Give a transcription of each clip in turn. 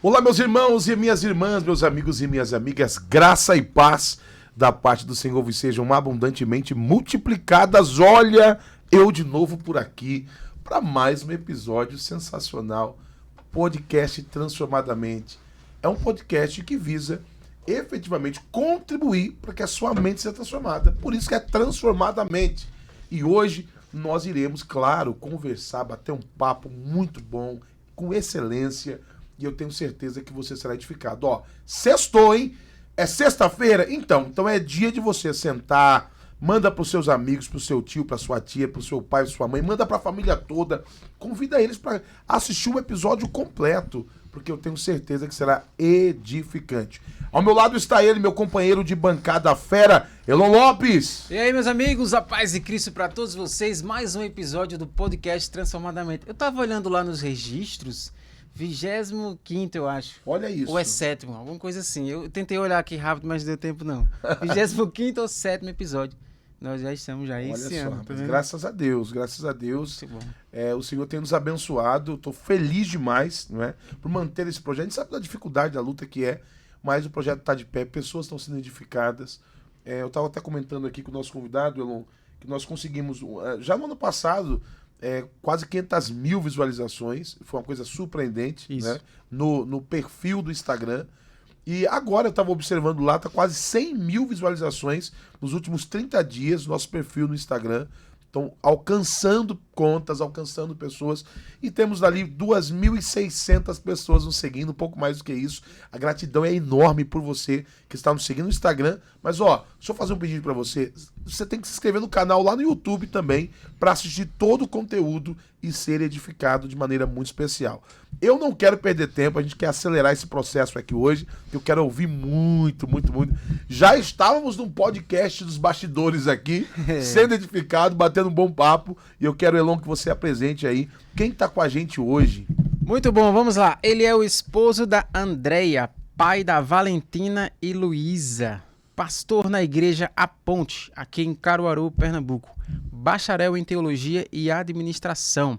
Olá, meus irmãos e minhas irmãs, meus amigos e minhas amigas, graça e paz da parte do Senhor vos sejam abundantemente multiplicadas. Olha, eu de novo por aqui para mais um episódio sensacional, podcast Transformadamente. É um podcast que visa efetivamente contribuir para que a sua mente seja transformada. Por isso que é Transformadamente. E hoje nós iremos, claro, conversar, bater um papo muito bom, com excelência, e eu tenho certeza que você será edificado. Ó, sextou, hein? É sexta-feira? Então é dia de você sentar, manda para os seus amigos, para o seu tio, para sua tia, para o seu pai, para sua mãe, manda para a família toda, convida eles para assistir o episódio completo, porque eu tenho certeza que será edificante. Ao meu lado está ele, meu companheiro de bancada fera, Elon Lopes. E aí, meus amigos, a paz de Cristo para todos vocês, mais um episódio do podcast Transformadamente. Eu tava olhando lá nos registros, 25º, eu acho. Olha isso. Ou é 7º, alguma coisa assim. Eu tentei olhar aqui rápido, mas não deu tempo não. 25º ou 7º episódio. Nós já estamos já esse ano. Rapaz, graças a Deus. Muito bom. O Senhor tem nos abençoado. Estou feliz demais, não é, por manter esse projeto. A gente sabe da dificuldade, da luta que é, mas o projeto está de pé, pessoas estão sendo edificadas. Eu estava até comentando aqui com o nosso convidado, Elon, que nós conseguimos, já no ano passado, quase 500 mil visualizações. Foi uma coisa surpreendente, né, no perfil do Instagram. E agora eu estava observando lá, está quase 100 mil visualizações nos últimos 30 dias, nosso perfil no Instagram. Então, alcançando contas, alcançando pessoas. E temos ali 2.600 pessoas nos seguindo, um pouco mais do que isso. A gratidão é enorme por você que está nos seguindo no Instagram. Mas, deixa eu fazer um pedido para você. Você tem que se inscrever no canal lá no YouTube também para assistir todo o conteúdo e ser edificado de maneira muito especial. Eu não quero perder tempo, a gente quer acelerar esse processo aqui hoje, que eu quero ouvir muito, muito, muito. Já estávamos num podcast dos bastidores aqui, sendo edificado, batendo um bom papo, e eu quero, Elon, que você apresente aí quem está com a gente hoje. Muito bom, vamos lá. Ele é o esposo da Andréia, pai da Valentina e Luísa, pastor na igreja A Ponte, aqui em Caruaru, Pernambuco, bacharel em teologia e administração,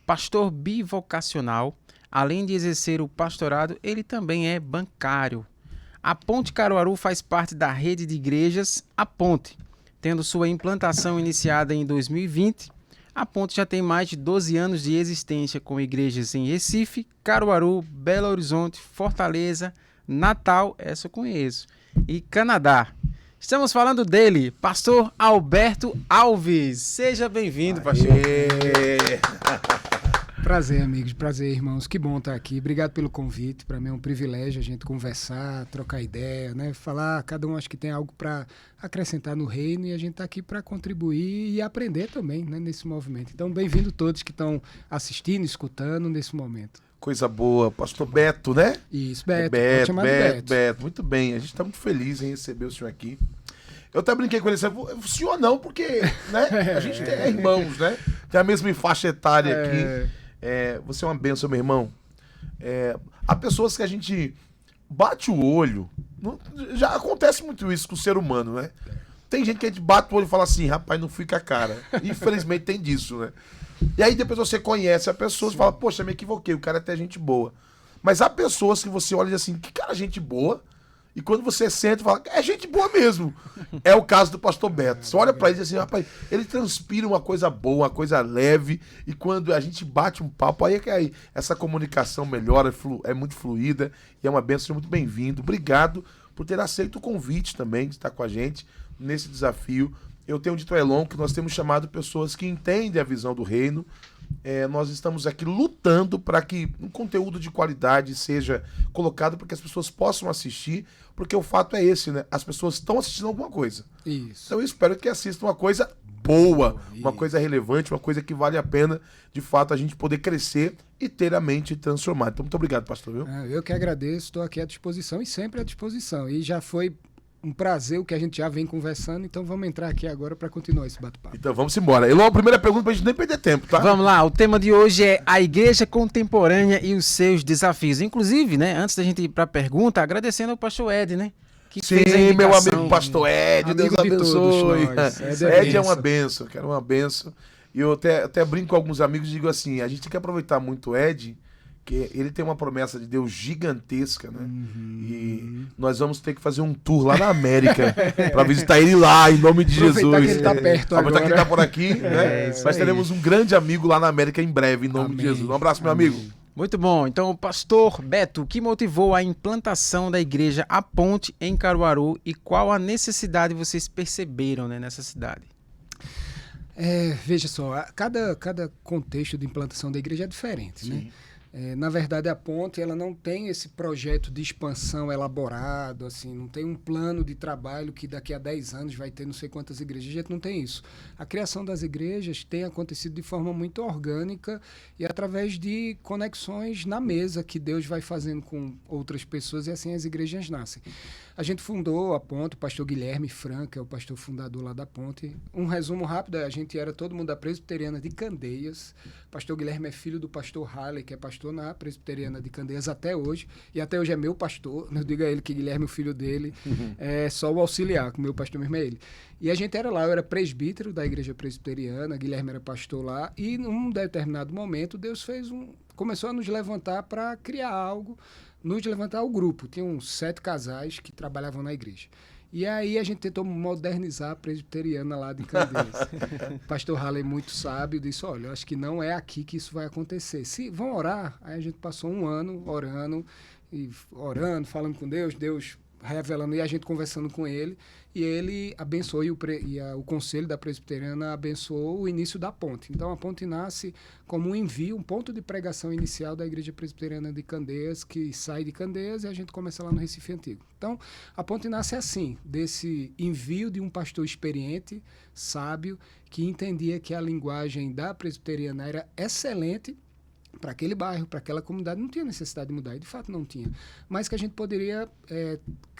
pastor bivocacional. Além de exercer o pastorado, ele também é bancário. A Ponte Caruaru faz parte da rede de igrejas A Ponte. Tendo sua implantação iniciada em 2020, a Ponte já tem mais de 12 anos de existência, com igrejas em Recife, Caruaru, Belo Horizonte, Fortaleza, Natal, essa eu conheço, e Canadá. Estamos falando dele, pastor Alberto Alves. Seja bem-vindo, pastor. Prazer, amigos. Prazer, irmãos. Que bom estar aqui. Obrigado pelo convite. Para mim é um privilégio a gente conversar, trocar ideia, né? Falar, cada um acho que tem algo para acrescentar no reino e a gente está aqui para contribuir e aprender também, né, nesse movimento. Então, bem-vindo todos que estão assistindo, escutando nesse momento. Coisa boa. Pastor Beto, né? Isso, Beto. Pode chamar de Beto. Beto. Muito bem. A gente está muito feliz em receber o senhor aqui. Eu até brinquei com ele, o senhor não, porque, né, a gente é irmãos, né? Tem a mesma faixa etária aqui. Você é uma bênção, meu irmão. Há pessoas que a gente bate o olho. Já acontece muito isso com o ser humano, né? Tem gente que a gente bate o olho e fala assim, rapaz, não fica a cara. Infelizmente tem disso, né? E aí depois você conhece a pessoa e fala, poxa, me equivoquei, o cara é até gente boa. Mas há pessoas que você olha e diz assim, que cara gente boa. E quando você senta e fala, é gente boa mesmo. É o caso do pastor Beto. Você olha pra ele e diz assim, rapaz, ele transpira uma coisa boa, uma coisa leve. E quando a gente bate um papo, aí é que aí essa comunicação melhora, é muito fluida. E é uma bênção, seja muito bem-vindo. Obrigado por ter aceito o convite também de estar com a gente nesse desafio. Eu tenho dito a Elon que nós temos chamado pessoas que entendem a visão do reino. Nós estamos aqui lutando para que um conteúdo de qualidade seja colocado para que as pessoas possam assistir, porque o fato é esse, né? As pessoas estão assistindo alguma coisa. Isso. Então eu espero que assistam uma coisa boa, uma coisa relevante, uma coisa que vale a pena, de fato, a gente poder crescer e ter a mente transformada. Então, muito obrigado, pastor. Viu? Eu que agradeço, estou aqui à disposição e sempre à disposição. E já foi um prazer o que a gente já vem conversando, então vamos entrar aqui agora para continuar esse bate-papo. Então vamos embora. Elon, a primeira pergunta para a gente nem perder tempo, tá? Vamos lá, o tema de hoje é a igreja contemporânea e os seus desafios. Inclusive, né, antes da gente ir para a pergunta, agradecendo ao pastor Ed, né? Que sim, meu amigo pastor Ed, Deus abençoe. Ed é uma benção, uma benção. E eu até brinco com alguns amigos e digo assim, a gente tem que aproveitar muito o Ed, que ele tem uma promessa de Deus gigantesca, né? E nós vamos ter que fazer um tour lá na América para visitar ele lá, em nome de Jesus. Aproveitar que ele tá perto agora. Aproveitar que ele tá por aqui, né? Mas teremos um grande amigo lá na América em breve, em nome de Jesus. Um abraço, meu amigo. Muito bom. Então, pastor Beto, o que motivou a implantação da igreja A Ponte em Caruaru e qual a necessidade vocês perceberam, né, nessa cidade? Veja só, cada contexto de implantação da igreja é diferente, Sim. né? Na verdade, a Ponte ela não tem esse projeto de expansão elaborado, assim, não tem um plano de trabalho que daqui a 10 anos vai ter não sei quantas igrejas. A gente não tem isso. A criação das igrejas tem acontecido de forma muito orgânica e através de conexões na mesa que Deus vai fazendo com outras pessoas e assim as igrejas nascem. A gente fundou a Ponte, o pastor Guilherme Franca é o pastor fundador lá da Ponte. Um resumo rápido, a gente era todo mundo da Presbiteriana de Candeias. O pastor Guilherme é filho do pastor Halley, que é pastor na Presbiteriana de Candeias até hoje. E até hoje é meu pastor. Eu digo a ele que Guilherme, o filho dele, é só o auxiliar, que o meu pastor mesmo é ele. E a gente era lá, eu era presbítero da igreja presbiteriana, Guilherme era pastor lá. E num determinado momento, Deus começou a nos levantar para criar algo, nos levantar o grupo. Tinham 7 casais que trabalhavam na igreja. E aí a gente tentou modernizar a presbiteriana lá de Candeias. O pastor Halley, muito sábio, disse, olha, eu acho que não é aqui que isso vai acontecer. Se vão orar, aí a gente passou um ano orando, falando com Deus, Deus revelando, e a gente conversando com ele, e ele abençoou, o conselho da presbiteriana abençoou o início da Ponte. Então a Ponte nasce como um envio, um ponto de pregação inicial da igreja presbiteriana de Candeias, que sai de Candeias e a gente começa lá no Recife Antigo. Então a Ponte nasce assim, desse envio de um pastor experiente, sábio, que entendia que a linguagem da presbiteriana era excelente para aquele bairro, para aquela comunidade. Não tinha necessidade de mudar, e de fato não tinha, mas que a gente poderia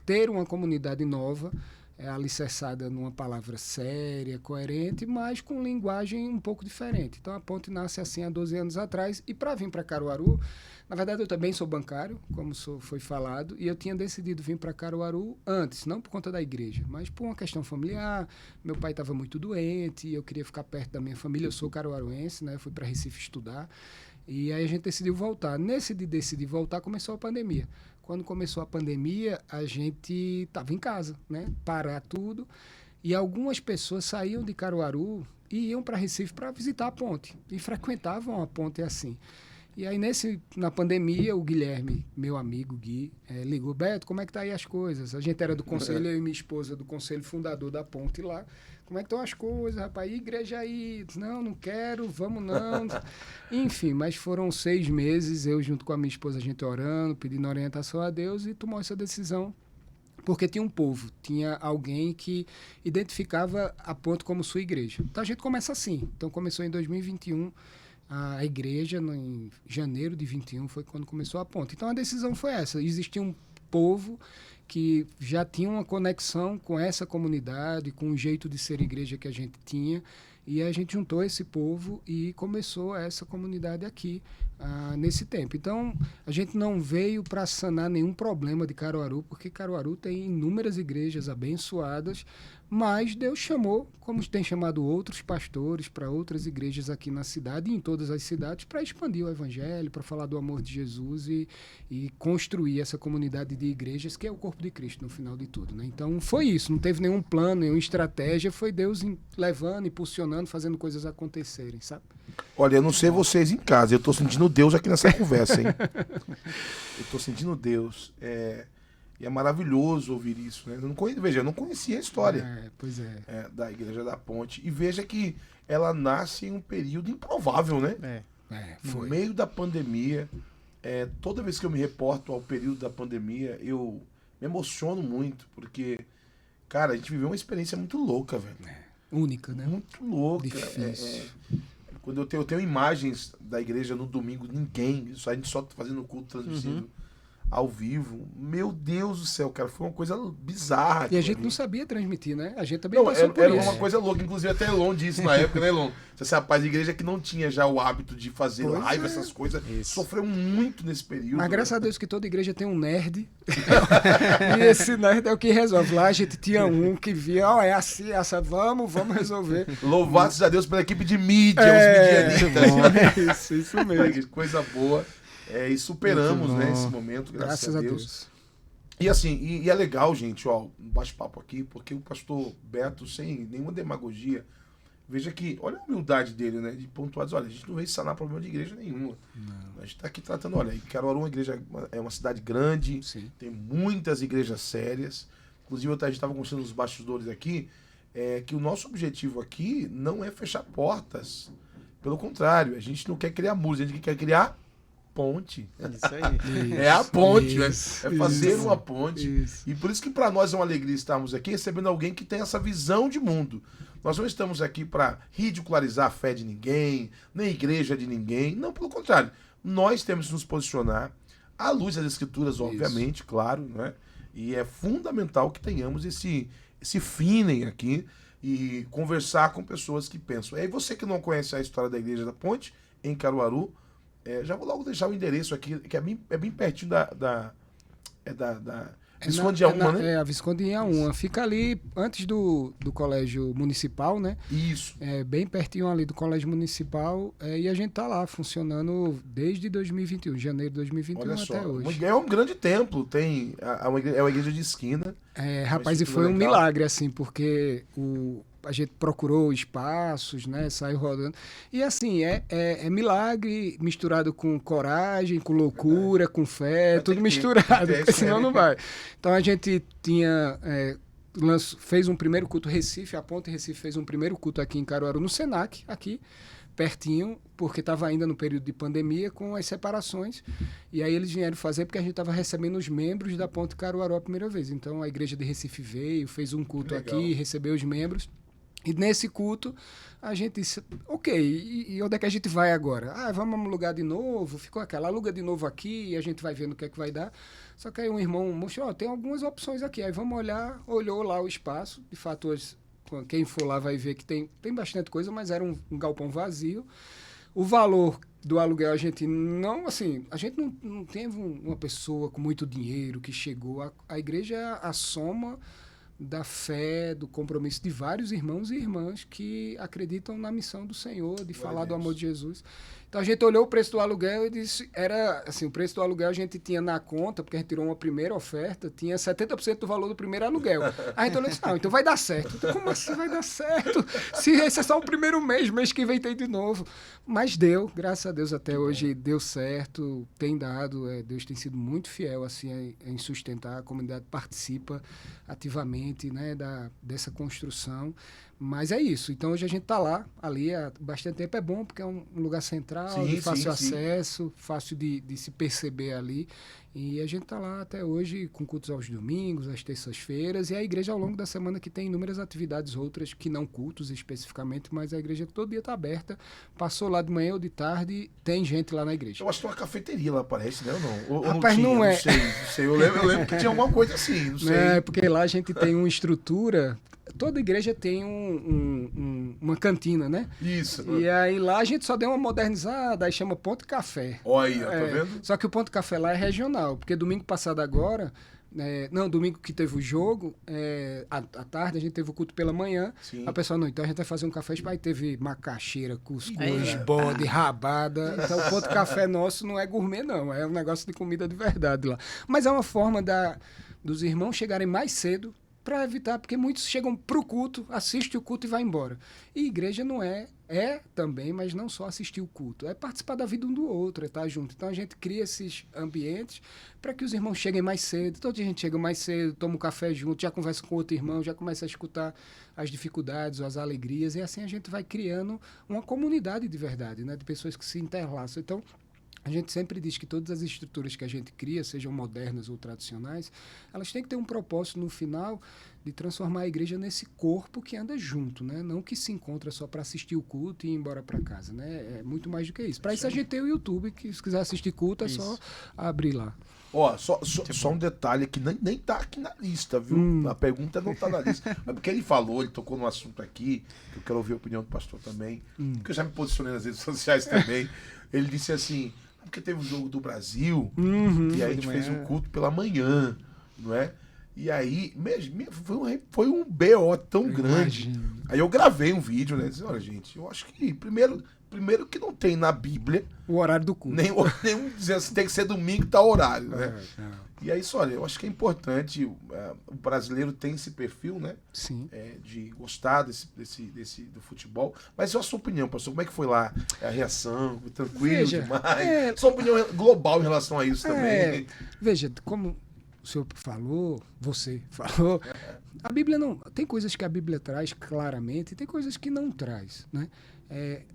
ter uma comunidade nova, alicerçada numa palavra séria, coerente, mas com linguagem um pouco diferente. Então a Ponte nasce assim há 12 anos atrás, e para vir para Caruaru, na verdade eu também sou bancário, como foi falado, e eu tinha decidido vir para Caruaru antes, não por conta da igreja, mas por uma questão familiar. Meu pai estava muito doente e eu queria ficar perto da minha família. Eu sou caruaruense, né? Fui para Recife estudar. E aí a gente decidiu voltar. Nesse de decidir voltar, começou a pandemia. Quando começou a pandemia, a gente estava em casa, né? Parar tudo. E algumas pessoas saíam de Caruaru e iam para Recife para visitar a Ponte. E frequentavam a Ponte assim. E aí, na pandemia, o Guilherme, meu amigo Gui, ligou, Beto, como é que tá aí as coisas? A gente era do conselho, eu e minha esposa, do conselho fundador da Ponte lá. Como é que estão as coisas, rapaz? E igreja aí? Não quero, vamos não. Enfim, mas foram 6 meses, eu junto com a minha esposa, a gente orando, pedindo orientação a Deus, e tomou essa decisão. Porque tinha um povo, tinha alguém que identificava a Ponte como sua igreja. Então a gente começa assim. Então começou em 2021, a igreja, em janeiro de 21, foi quando começou a Ponte. Então a decisão foi essa. Existia um povo que já tinha uma conexão com essa comunidade, com o jeito de ser igreja que a gente tinha, e a gente juntou esse povo e começou essa comunidade aqui, nesse tempo. Então, a gente não veio para sanar nenhum problema de Caruaru, porque Caruaru tem inúmeras igrejas abençoadas, mas Deus chamou, como tem chamado outros pastores para outras igrejas aqui na cidade e em todas as cidades, para expandir o evangelho, para falar do amor de Jesus e construir essa comunidade de igrejas que é o corpo de Cristo no final de tudo, né? Então foi isso, não teve nenhum plano, nenhuma estratégia, foi Deus levando, impulsionando, fazendo coisas acontecerem, sabe? Olha, eu não sei vocês em casa, eu tô sentindo Deus aqui nessa conversa, hein? Eu tô sentindo Deus. E é maravilhoso ouvir isso, né? Eu não conhecia a história da Igreja da Ponte. E veja que ela nasce em um período improvável, né? Foi. No meio da pandemia. Toda vez que eu me reporto ao período da pandemia, eu me emociono muito, porque, cara, a gente viveu uma experiência muito louca, velho. Única, né? Muito louca. Difícil. Quando eu tenho imagens da igreja no domingo, a gente só fazendo culto transmitido ao vivo. Meu Deus do céu, cara, foi uma coisa bizarra. E a gente não sabia transmitir, né? A gente também passou por era isso. Uma coisa louca. Inclusive até Elon disse na época, né, Elon? Esse rapaz de igreja que não tinha já o hábito de fazer live, essas coisas, sofreu muito nesse período. Mas graças a Deus que toda igreja tem um nerd. E esse nerd é o que resolve. Lá a gente tinha um que via, é assim, vamos resolver. Louvado seja Deus pela equipe de mídia, os midianitas. Isso mesmo. Coisa boa. e superamos, né, esse momento, graças a Deus. E assim, e é legal, gente, ó, um bate-papo aqui, porque o pastor Beto, sem nenhuma demagogia, veja que, olha a humildade dele, né, de pontuar, olha, a gente não veio sanar problema de igreja nenhuma. Não. A gente tá aqui tratando, olha, Caruaru é uma igreja, é uma cidade grande, sim, tem muitas igrejas sérias, inclusive a gente estava conversando nos bastidores aqui, que o nosso objetivo aqui não é fechar portas, pelo contrário, a gente não quer criar muros, a gente quer criar ponte. Isso aí. É a ponte, né? É fazer uma ponte. Isso. E por isso que para nós é uma alegria estarmos aqui recebendo alguém que tem essa visão de mundo. Nós não estamos aqui para ridicularizar a fé de ninguém, nem a igreja de ninguém. Não, pelo contrário. Nós temos que nos posicionar à luz das escrituras, obviamente, isso, claro, né? E é fundamental que tenhamos esse feeling aqui e conversar com pessoas que pensam. E aí você que não conhece a história da Igreja da Ponte, em Caruaru, já vou logo deixar o endereço aqui, que é bem pertinho da Visconde Inhaúma, né? A Visconde Inhaúma. Fica ali antes do colégio municipal, né? Isso. Bem pertinho ali do colégio municipal. E a gente tá lá funcionando desde 2021, janeiro de 2021. Olha só, até hoje. É um grande templo, é uma igreja de esquina. Rapaz, e foi um milagre, assim, porque a gente procurou espaços, né? Saiu rodando. E assim, é milagre misturado com coragem, com loucura, com fé, tudo misturado, porque senão não vai. Então a gente fez um primeiro culto Recife, a Ponte Recife fez um primeiro culto aqui em Caruaru, no Senac, aqui, pertinho, porque estava ainda no período de pandemia com as separações. E aí eles vieram fazer porque a gente estava recebendo os membros da Ponte Caruaru a primeira vez. Então a igreja de Recife veio, fez um culto aqui, recebeu os membros. E nesse culto, a gente disse, ok, e onde é que a gente vai agora? Vamos alugar de novo, ficou aquela, aluga de novo aqui e a gente vai vendo o que é que vai dar. Só que aí um irmão mostrou, tem algumas opções aqui, aí vamos olhar, olhou lá o espaço, de fato hoje, quem for lá vai ver que tem bastante coisa, mas era um galpão vazio. O valor do aluguel a gente não teve uma pessoa com muito dinheiro que chegou, a igreja é a soma da fé, do compromisso de vários irmãos e irmãs que acreditam na missão do Senhor, de falar do amor de Jesus. Então a gente olhou o preço do aluguel e disse, era assim, o preço do aluguel a gente tinha na conta, porque a gente tirou uma primeira oferta, tinha 70% do valor do primeiro aluguel. A gente olhou e disse, não, então vai dar certo. Então, como assim vai dar certo? Se esse é só o primeiro mês que vem tem de novo. Mas deu, graças a Deus até hoje deu certo, tem dado, Deus tem sido muito fiel assim em sustentar, a comunidade participa ativamente, né, dessa construção. Mas é isso. Então hoje a gente está lá, ali há bastante tempo. É bom porque é um lugar central, de fácil acesso, fácil de se perceber ali. E a gente está lá até hoje com cultos aos domingos, às terças-feiras. E a igreja ao longo da semana que tem inúmeras atividades outras, que não cultos especificamente, mas a igreja todo dia está aberta. Passou lá de manhã ou de tarde, tem gente lá na igreja. Eu acho que tem uma cafeteria lá, parece, né? Ou não? Rapaz, não é. Não sei. Eu lembro que tinha alguma coisa assim, não sei. Porque lá a gente tem uma estrutura... Toda igreja tem uma cantina, né? Isso. E aí lá a gente só deu uma modernizada, aí chama Ponto Café. Olha, tá vendo? Só que o Ponto Café lá é regional, porque domingo passado agora... domingo que teve o jogo, à tarde a gente teve o culto pela manhã. Sim. A pessoa, não, então a gente vai fazer um café, aí teve macaxeira, cuscuz, bode, rabada. Então o Ponto Café nosso não é gourmet, não. É um negócio de comida de verdade lá. Mas é uma forma dos irmãos chegarem mais cedo para evitar, porque muitos chegam pro culto, assistem o culto e vai embora. E igreja não é também, mas não só assistir o culto, é participar da vida um do outro, é estar junto. Então a gente cria esses ambientes para que os irmãos cheguem mais cedo. Todo dia a gente chega mais cedo, toma um café junto, já conversa com outro irmão, já começa a escutar as dificuldades, as alegrias, e assim a gente vai criando uma comunidade de verdade, né, de pessoas que se interlaçam. Então, a gente sempre diz que todas as estruturas que a gente cria, sejam modernas ou tradicionais, elas têm que ter um propósito no final de transformar a igreja nesse corpo que anda junto, né? Não que se encontra só para assistir o culto e ir embora para casa, né? É muito mais do que isso. Para isso a gente tem o YouTube, que se quiser assistir culto é só abrir lá. Ó, só um detalhe que nem tá aqui na lista, viu? A pergunta não tá na lista. Mas porque ele tocou num assunto aqui, que eu quero ouvir a opinião do pastor também, porque eu já me posicionei nas redes sociais também. Ele disse assim, porque teve o jogo do Brasil, e aí a gente fez um culto pela manhã, não é? E aí, foi um BO tão grande. Imagino. Aí eu gravei um vídeo, né? Disse, olha, gente, eu acho que primeiro que não tem na Bíblia O horário do culto. nenhum dizer assim, tem que ser domingo e tal horário, né? Não. E aí, olha, eu acho que é importante, o brasileiro tem esse perfil, né? Sim. De gostar do futebol. Mas a sua opinião, pastor, como é que foi lá a reação? Foi tranquilo Veja, demais? Sua opinião global em relação a isso também. Veja, como o senhor falou, você falou, a Bíblia não... Tem coisas que a Bíblia traz claramente e tem coisas que não traz, né?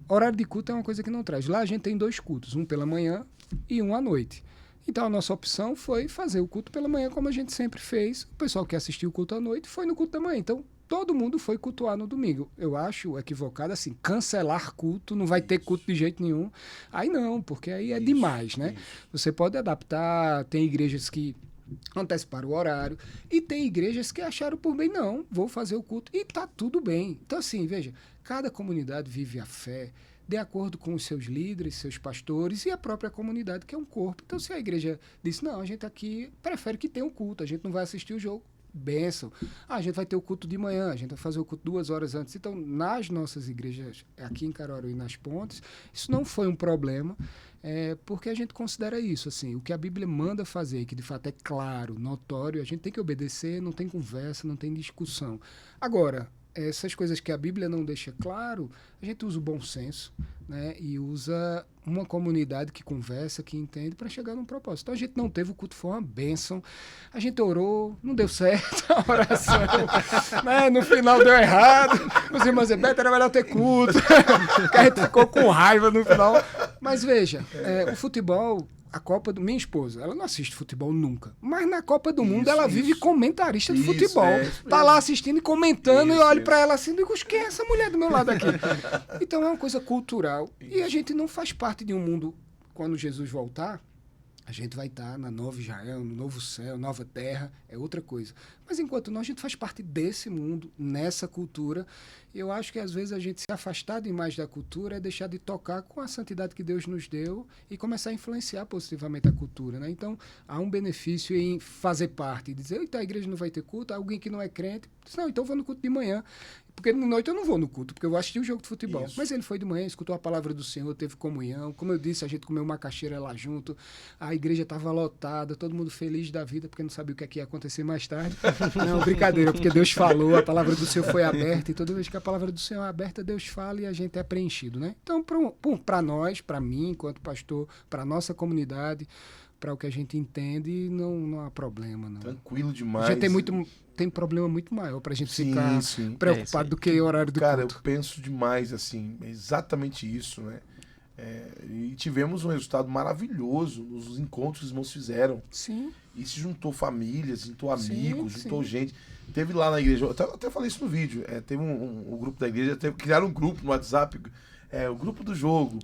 Horário de culto é uma coisa que não traz. Lá a gente tem 2 cultos, um pela manhã e um à noite. Então a nossa opção foi fazer o culto pela manhã como a gente sempre fez. O pessoal que assistiu o culto à noite foi no culto da manhã. Então todo mundo foi cultuar no domingo. Eu acho equivocado assim, cancelar culto, não vai ter culto de jeito nenhum. Aí não, porque aí é demais, né? Você pode adaptar, tem igrejas que anteciparam o horário e tem igrejas que acharam por bem, não, vou fazer o culto e tá tudo bem. Então assim, veja, cada comunidade vive a fé de acordo com os seus líderes, seus pastores e a própria comunidade, que é um corpo. Então, se a igreja diz, não, a gente aqui prefere que tenha um culto, a gente não vai assistir o jogo, bênção. A gente vai ter o culto de manhã, a gente vai fazer o culto 2 horas antes. Então, nas nossas igrejas, aqui em Caruaru e nas Pontes, isso não foi um problema, porque a gente considera isso, assim, o que a Bíblia manda fazer, que de fato é claro, notório, a gente tem que obedecer, não tem conversa, não tem discussão. Agora, essas coisas que a Bíblia não deixa claro, a gente usa o bom senso, né? E usa uma comunidade que conversa, que entende, para chegar num propósito. Então a gente não teve o culto, foi uma bênção. A gente orou, não deu certo a oração, né? No final deu errado. Os irmãos diziam, Beto, era melhor ter culto. Que a gente ficou com raiva no final. Mas veja, o futebol... A Copa do... Minha esposa, ela não assiste futebol nunca. Mas na Copa do Mundo ela vive comentarista de futebol. Tá lá assistindo e comentando e eu olho pra ela assim e digo, quem é essa mulher do meu lado aqui? Então é uma coisa cultural. E a gente não faz parte de um mundo... Quando Jesus voltar, a gente vai estar na nova Israel, no novo céu, nova terra, é outra coisa. Mas enquanto não, a gente faz parte desse mundo, nessa cultura. E eu acho que às vezes a gente se afastar demais da cultura é deixar de tocar com a santidade que Deus nos deu e começar a influenciar positivamente a cultura, né? Então, há um benefício em fazer parte, dizer, então a igreja não vai ter culto, alguém que não é crente, diz, não, então eu vou no culto de manhã. Porque de noite eu não vou no culto, porque eu vou assistir o jogo de futebol. Isso. Mas ele foi de manhã, escutou a palavra do Senhor, teve comunhão. Como eu disse, a gente comeu macaxeira lá junto. A igreja estava lotada, todo mundo feliz da vida, porque não sabia o que ia acontecer mais tarde. Não, brincadeira, porque Deus falou, a palavra do Senhor foi aberta. E toda vez que a palavra do Senhor é aberta, Deus fala e a gente é preenchido, né? Então, para nós, para mim, enquanto pastor, para a nossa comunidade, para o que a gente entende, não há problema, não. Tranquilo demais. A gente tem problema muito maior pra gente ficar preocupado do que o horário do culto. Cara, eu penso demais, assim, exatamente isso, né? E tivemos um resultado maravilhoso nos encontros que os irmãos fizeram. Sim. E se juntou famílias, juntou amigos, juntou gente. Teve lá na igreja, eu até falei isso no vídeo, teve um grupo da igreja, criaram um grupo no WhatsApp, o grupo do jogo,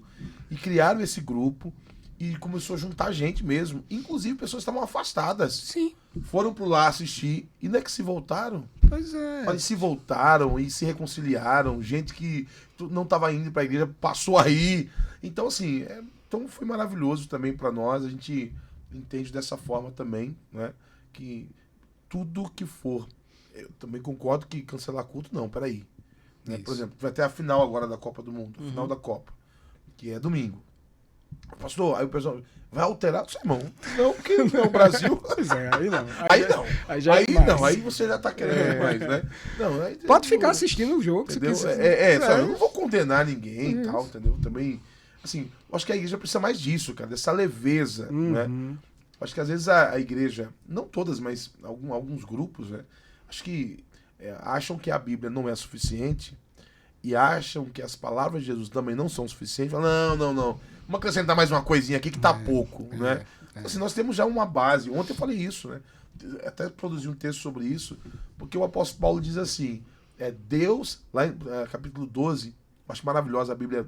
e criaram esse grupo e começou a juntar gente mesmo, inclusive pessoas que estavam afastadas. Sim. Foram por lá assistir e não é que se voltaram. Pois é. Mas se voltaram e se reconciliaram, gente que não estava indo para a igreja passou aí. Então, assim, então foi maravilhoso também para nós, a gente entende dessa forma também, né? Que tudo que for, eu também concordo que cancelar culto, não, peraí. Né? Por exemplo, vai ter a final agora da Copa do Mundo, a final da Copa, que é domingo. Pastor, aí o pessoal vai alterar o sermão. Não, porque não é o Brasil. Pois é, aí não. Aí não, aí você já tá querendo mais, né? Não, aí, pode ficar assistindo o jogo, entendeu? Se quiser. Sabe, eu não vou condenar ninguém e tal, entendeu? Também, assim, eu acho que a igreja precisa mais disso, cara, dessa leveza, né? Acho que às vezes a igreja, não todas, mas alguns grupos, né? Acho que acham que a Bíblia não é suficiente e acham que as palavras de Jesus também não são suficientes. Falam, não. Vamos acrescentar mais uma coisinha aqui que tá pouco, né? Assim, nós temos já uma base. Ontem eu falei isso, né? Até produzi um texto sobre isso, porque o apóstolo Paulo diz assim, Deus, lá em capítulo 12, acho maravilhosa a Bíblia,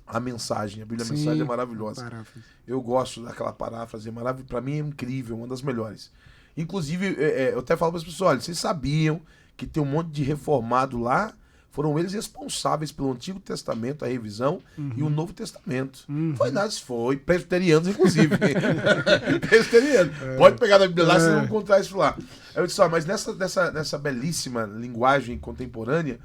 a mensagem. A Bíblia, a mensagem é maravilhosa. Paráfrase. Eu gosto daquela paráfrase, é maravilhosa. Para mim é incrível, uma das melhores. Inclusive, eu até falo para as pessoas, olha, vocês sabiam que tem um monte de reformado lá Foram eles responsáveis pelo Antigo Testamento, a revisão, e o Novo Testamento. Foi nada, foi presbiterianos, inclusive. Presbiterianos. Pode pegar na Bíblia lá, vocês vão encontrar isso lá. Eu disse, mas nessa belíssima linguagem contemporânea,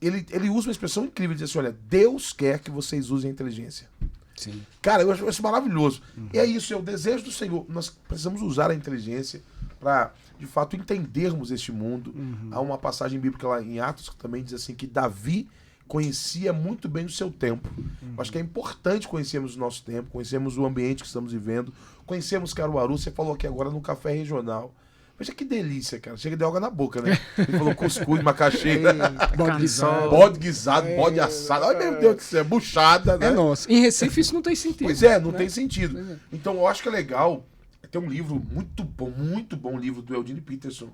ele usa uma expressão incrível, ele diz assim, olha, Deus quer que vocês usem a inteligência. Sim. Cara, eu acho isso maravilhoso. E é isso, é o desejo do Senhor. Nós precisamos usar a inteligência para, de fato, entendermos este mundo. Há uma passagem bíblica lá em Atos que também diz assim que Davi conhecia muito bem o seu tempo. Eu acho que é importante conhecermos o nosso tempo, conhecermos o ambiente que estamos vivendo, conhecermos Caruaru. Você falou aqui agora no Café Regional. Veja que delícia, cara. Chega de água na boca, né? Ele falou cuscuz, macaxeira, bode guisado, bode assado. Ai, meu Deus do céu, buchada, né? É nosso. Em Recife isso não tem sentido. Pois é, não tem sentido. Então eu acho que é legal. Tem um livro muito bom livro do Eugene Peterson.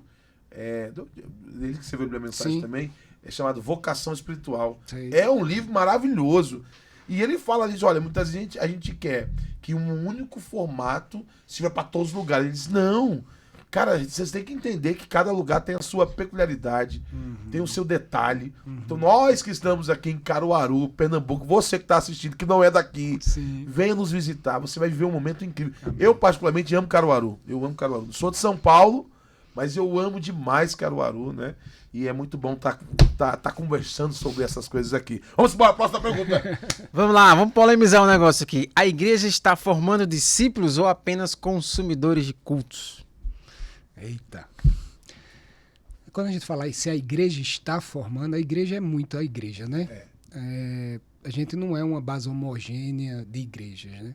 Ele que escreveu a mensagem também. É chamado Vocação Espiritual. Sim. É um livro maravilhoso. E ele fala disso, olha, muita gente, a gente quer que um único formato sirva para todos os lugares. Ele diz, não. Cara, vocês têm que entender que cada lugar tem a sua peculiaridade, tem o seu detalhe. Então nós que estamos aqui em Caruaru, Pernambuco, você que está assistindo, que não é daqui, venha nos visitar, você vai viver um momento incrível. Eu particularmente amo Caruaru, Sou de São Paulo, mas eu amo demais Caruaru, né? E é muito bom tá conversando sobre essas coisas aqui. Vamos embora, próxima pergunta. Vamos lá, vamos polemizar um negócio aqui. A igreja está formando discípulos ou apenas consumidores de cultos? Eita. Quando a gente fala se a igreja está formando, a igreja é muito a igreja, né? A gente não é uma base homogênea de igrejas, né?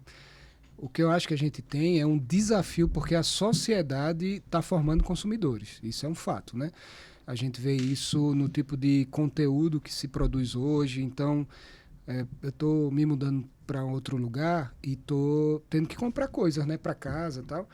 O que eu acho que a gente tem é um desafio porque a sociedade está formando consumidores. Isso é um fato, né? A gente vê isso no tipo de conteúdo que se produz hoje. Então, eu estou me mudando para outro lugar e estou tendo que comprar coisas, né, para casa e tal.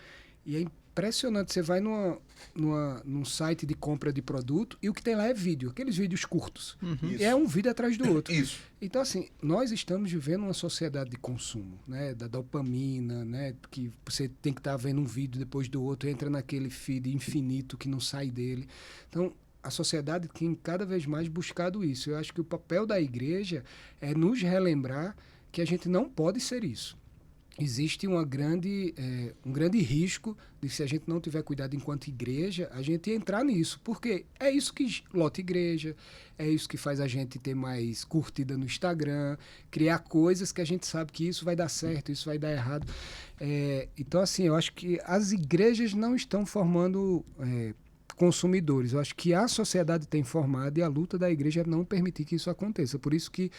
E é impressionante, você vai num site de compra de produto e o que tem lá é vídeo, aqueles vídeos curtos. E é um vídeo atrás do outro. Isso. Então, assim, nós estamos vivendo uma sociedade de consumo, né? Da dopamina, né? Que você tem que estar vendo um vídeo depois do outro, entra naquele feed infinito que não sai dele. Então, a sociedade tem cada vez mais buscado isso. Eu acho que o papel da igreja é nos relembrar que a gente não pode ser isso. Existe um grande risco de, se a gente não tiver cuidado enquanto igreja, a gente entrar nisso. Porque é isso que lota igreja, é isso que faz a gente ter mais curtida no Instagram, criar coisas que a gente sabe que isso vai dar certo, isso vai dar errado. Então, assim, eu acho que as igrejas não estão formando consumidores. Eu acho que a sociedade tem formado e a luta da igreja é não permitir que isso aconteça. Por isso que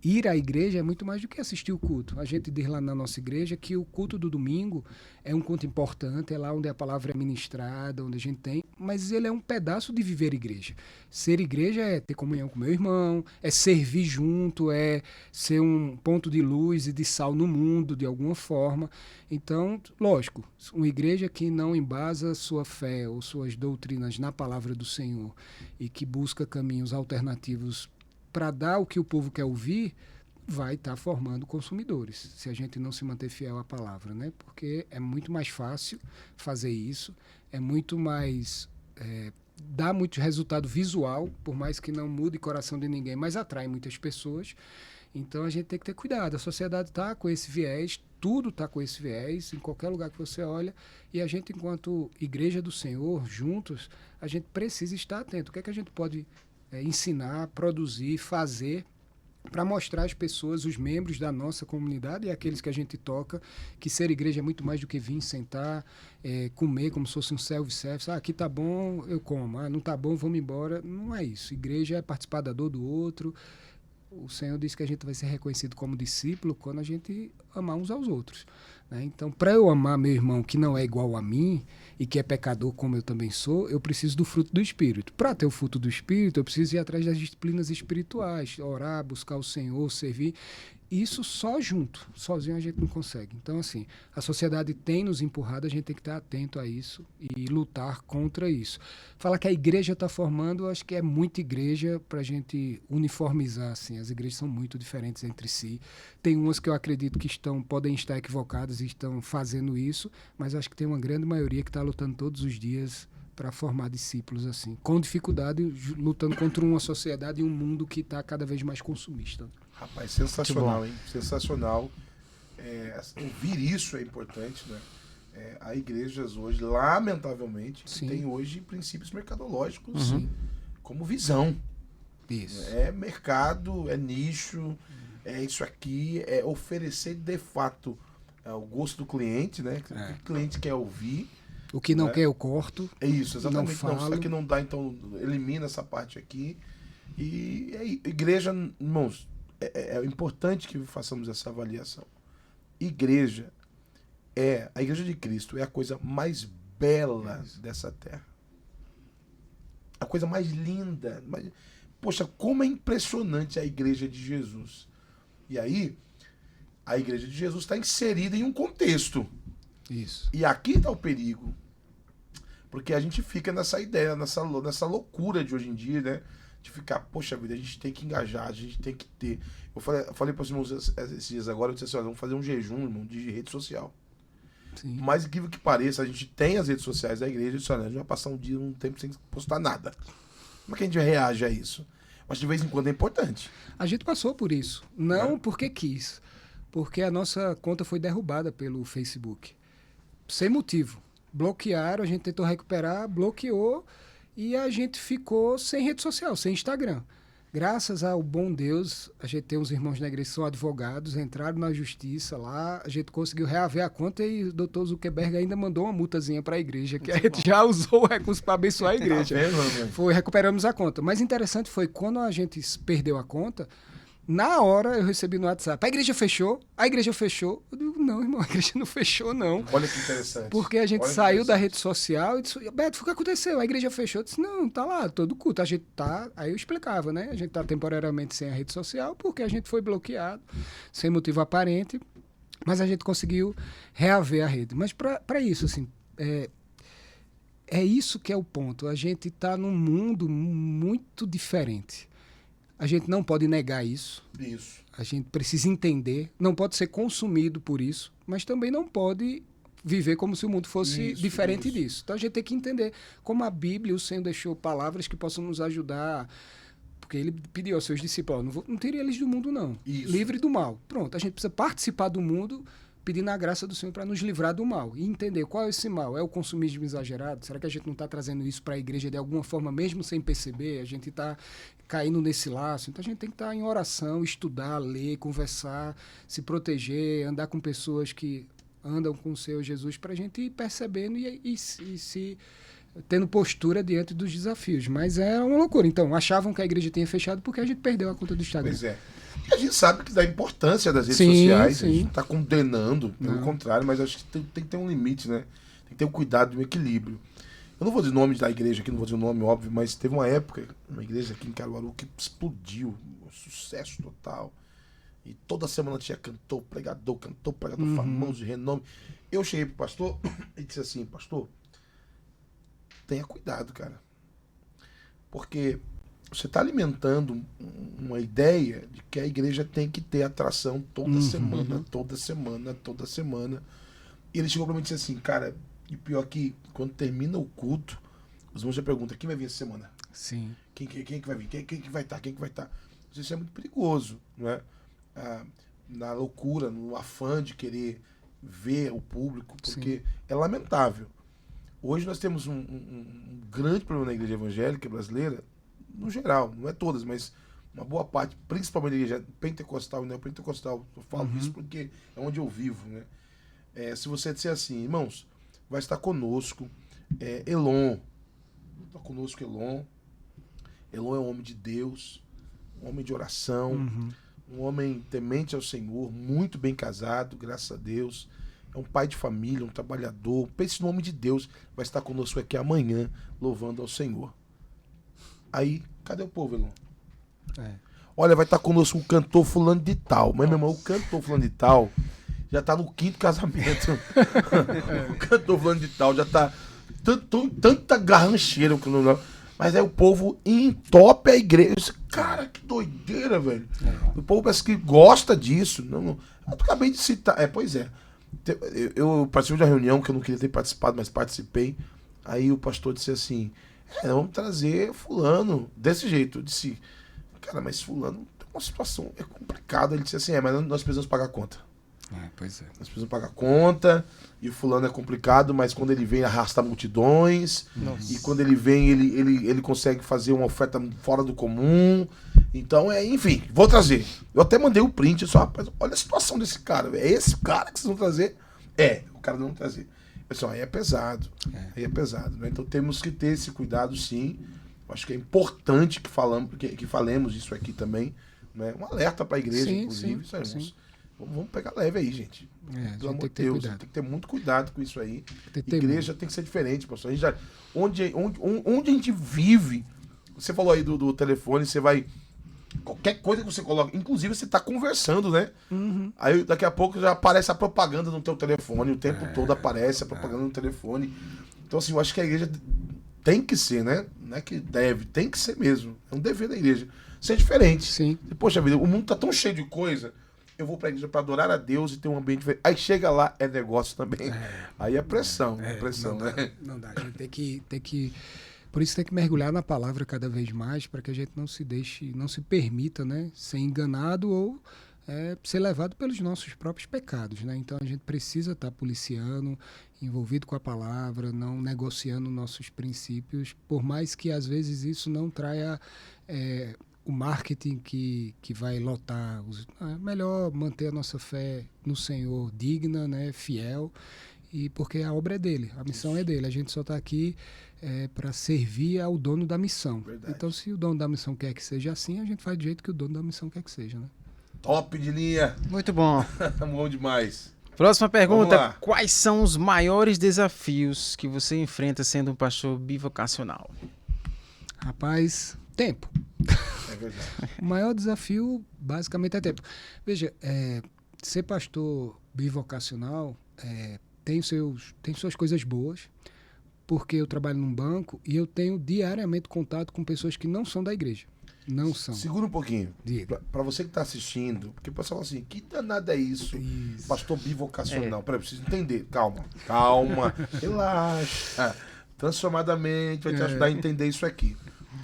ir à igreja é muito mais do que assistir o culto. A gente diz lá na nossa igreja que o culto do domingo é um culto importante, é lá onde a palavra é ministrada, onde a gente tem, mas ele é um pedaço de viver igreja. Ser igreja é ter comunhão com meu irmão, é servir junto, é ser um ponto de luz e de sal no mundo, de alguma forma. Então, lógico, uma igreja que não embasa sua fé ou suas doutrinas na palavra do Senhor e que busca caminhos alternativos para dar o que o povo quer ouvir, vai estar formando consumidores, se a gente não se manter fiel à palavra, né? Porque é muito mais fácil fazer isso, é muito mais... dá muito resultado visual, por mais que não mude o coração de ninguém, mas atrai muitas pessoas. Então a gente tem que ter cuidado. A sociedade está com esse viés, tudo está com esse viés, em qualquer lugar que você olha, e a gente, enquanto igreja do Senhor, juntos, a gente precisa estar atento. O que é que a gente pode ensinar, produzir, fazer para mostrar às pessoas, os membros da nossa comunidade e aqueles que a gente toca, que ser igreja é muito mais do que vir, sentar, comer como se fosse um self-service. Aqui tá bom, eu como. Não tá bom, vamos embora. Não é isso. Igreja é participar da dor do outro. O Senhor disse que a gente vai ser reconhecido como discípulo quando a gente amar uns aos outros, né? Então, para eu amar meu irmão que não é igual a mim e que é pecador como eu também sou, eu preciso do fruto do Espírito. Para ter o fruto do Espírito, eu preciso ir atrás das disciplinas espirituais, orar, buscar o Senhor, servir. Isso só junto, sozinho a gente não consegue. Então, assim, a sociedade tem nos empurrado, a gente tem que estar atento a isso e lutar contra isso. Falar que a igreja está formando, eu acho que é muita igreja para a gente uniformizar, assim. As igrejas são muito diferentes entre si. Tem umas que eu acredito que podem estar equivocadas e estão fazendo isso, mas acho que tem uma grande maioria que está lutando todos os dias para formar discípulos assim, com dificuldade, lutando contra uma sociedade e um mundo que está cada vez mais consumista. Rapaz, sensacional, hein? Sensacional. Ouvir isso é importante, né? Há igrejas hoje, lamentavelmente, que tem hoje princípios mercadológicos como visão. Isso. É mercado, é nicho, é isso aqui, é oferecer de fato o gosto do cliente, né? O que o cliente quer ouvir. O que não quer eu corto. É isso, exatamente. Não falo. Aqui não dá, então elimina essa parte aqui. E igreja, irmãos, é importante que façamos essa avaliação. A igreja de Cristo é a coisa mais bela dessa terra. A coisa mais linda. Poxa, como é impressionante a igreja de Jesus. E aí, a igreja de Jesus está inserida em um contexto. Isso. E aqui está o perigo. Porque a gente fica nessa ideia, nessa loucura de hoje em dia, né? De ficar, poxa vida, a gente tem que engajar, a gente tem que ter. Eu falei para os irmãos esses dias agora, eu disse assim, olha, vamos fazer um jejum, irmão, de rede social. Sim. Mais incrível que pareça, a gente tem as redes sociais da igreja, e disse, olha, a gente vai passar um tempo sem postar nada. Como é que a gente reage a isso? Mas de vez em quando é importante. A gente passou por isso. Não porque quis. Porque a nossa conta foi derrubada pelo Facebook. Sem motivo. Bloquearam, a gente tentou recuperar, bloqueou e a gente ficou sem rede social, sem Instagram. Graças ao bom Deus, a gente tem uns irmãos na igreja que são advogados, entraram na justiça lá, a gente conseguiu reaver a conta e o doutor Zuckerberg ainda mandou uma multazinha para a igreja, que a gente já usou o recurso para abençoar a igreja. Recuperamos a conta. Mas interessante foi quando a gente perdeu a conta, na hora eu recebi no WhatsApp, a igreja fechou? A igreja fechou? Eu digo, não, irmão, a igreja não fechou, não. Olha que interessante. Porque a gente saiu da rede social e disse, Beto, o que aconteceu? A igreja fechou? Eu disse, não, tá lá, todo culto. A gente tá, aí eu explicava, né? A gente tá temporariamente sem a rede social porque a gente foi bloqueado, sem motivo aparente, mas a gente conseguiu reaver a rede. Mas para isso, assim, é isso que é o ponto. A gente tá num mundo muito diferente. A gente não pode negar isso. Isso. A gente precisa entender. Não pode ser consumido por isso, mas também não pode viver como se o mundo fosse diferente disso. Então a gente tem que entender como a Bíblia, o Senhor deixou palavras que possam nos ajudar. Porque ele pediu aos seus discípulos, não tire eles do mundo, não. Isso. Livre do mal. Pronto, a gente precisa participar do mundo, pedindo a graça do Senhor para nos livrar do mal. E entender qual é esse mal. É o consumismo exagerado? Será que a gente não está trazendo isso para a igreja de alguma forma, mesmo sem perceber? A gente está caindo nesse laço. Então a gente tem que estar em oração, estudar, ler, conversar, se proteger, andar com pessoas que andam com o Senhor Jesus para a gente ir percebendo e se tendo postura diante dos desafios. Mas é uma loucura. Então, achavam que a igreja tinha fechado porque a gente perdeu a conta do Instagram. Pois é. E a gente sabe que da importância das redes sociais, a gente não está condenando, pelo contrário, mas acho que tem que ter um limite, né? Tem que ter um cuidado, um equilíbrio. Eu não vou dizer o nome da igreja aqui, não vou dizer o nome, óbvio, mas teve uma época, uma igreja aqui em Caruaru, que explodiu, um sucesso total. E toda semana tinha cantor famoso, de renome. Eu cheguei pro pastor e disse assim, pastor, tenha cuidado, cara. Porque você está alimentando uma ideia de que a igreja tem que ter atração toda semana. E ele chegou para mim e disse assim, cara, e pior que quando termina o culto, os irmãos já perguntam, quem vai vir essa semana? Sim. Quem que vai vir? Quem que vai estar? Quem que vai estar? Isso é muito perigoso, não é? Na loucura, no afã de querer ver o público, porque é lamentável. Hoje nós temos um grande problema na igreja evangélica brasileira, no geral, não é todas, mas uma boa parte, principalmente da igreja pentecostal e neopentecostal. Eu falo isso porque é onde eu vivo, né? Se você disser assim, irmãos, vai estar conosco Elon. Está conosco Elon. Elon é um homem de Deus, um homem de oração, um homem temente ao Senhor, muito bem casado, graças a Deus. É um pai de família, um trabalhador. Pense no homem de Deus, vai estar conosco aqui amanhã, louvando ao Senhor. Aí, cadê o povo, Elon? Olha, vai estar conosco um cantor fulano de tal. Mas, meu irmão, o cantor fulano de tal já tá no 5º casamento. O cantor fulano de tal já tá tanta garrancheira. Mas aí o povo entope a igreja. Cara, que doideira, velho. O povo parece que gosta disso. Eu acabei de citar. Pois é. Eu participei de uma reunião que eu não queria ter participado, mas participei. Aí o pastor disse assim, vamos trazer fulano, desse jeito. Eu disse, cara, mas fulano tem uma situação, é complicada. Ele disse assim, mas nós precisamos pagar a conta. Pois é. Nós precisamos pagar a conta, e o fulano é complicado, mas quando ele vem, arrasta multidões. Nossa. E quando ele vem, ele consegue fazer uma oferta fora do comum. Então, enfim, vou trazer. Eu até mandei o print, só, rapaz, olha a situação desse cara. É esse cara que vocês vão trazer? O cara não vai trazer. Pessoal, aí é pesado. Aí é pesado, né? Então temos que ter esse cuidado, sim. Eu acho que é importante que falemos isso aqui também. Né? Um alerta para a igreja, sim, inclusive. Sim, isso aí, vamos pegar leve aí, gente. Pelo amor de Deus, tem que ter muito cuidado com isso aí. Igreja tem que ser diferente, pastor. Onde a gente vive, você falou aí do telefone, você vai... Qualquer coisa que você coloca, inclusive você está conversando, né? Uhum. Aí daqui a pouco já aparece a propaganda no teu telefone, o tempo todo aparece a propaganda no telefone. Então, assim, eu acho que a igreja tem que ser, né? Não é que deve, tem que ser mesmo. É um dever da igreja. Ser diferente. Sim. Poxa vida, o mundo tá tão cheio de coisa. Eu vou pra igreja pra adorar a Deus e ter um ambiente diferente. Aí chega lá, é negócio também. Aí é pressão, pressão, né? Não dá, a gente tem que... Por isso tem que mergulhar na palavra cada vez mais, para que a gente não se permita, né, ser enganado ou ser levado pelos nossos próprios pecados, né? Então a gente precisa estar policiando, envolvido com a palavra, não negociando nossos princípios, por mais que às vezes isso não traia o marketing que vai lotar. É melhor manter a nossa fé no Senhor digna, né, fiel, e porque a obra é dele, a missão é dele. A gente só está aqui para servir ao dono da missão. Verdade. Então, se o dono da missão quer que seja assim, a gente faz do jeito que o dono da missão quer que seja, né? Top de linha! Muito bom. Bom demais. Próxima pergunta. Quais são os maiores desafios que você enfrenta sendo um pastor bivocacional? Rapaz, tempo. É verdade. O maior desafio, basicamente, é tempo. Veja, ser pastor bivocacional tem suas coisas boas, porque eu trabalho num banco e eu tenho diariamente contato com pessoas que não são da igreja. Não são. Segura um pouquinho. Para você que está assistindo, porque o pessoal fala assim, que danada é isso? Pastor bivocacional. Peraí, preciso entender. Calma. Relaxa. Transformadamente vai te ajudar a entender isso aqui.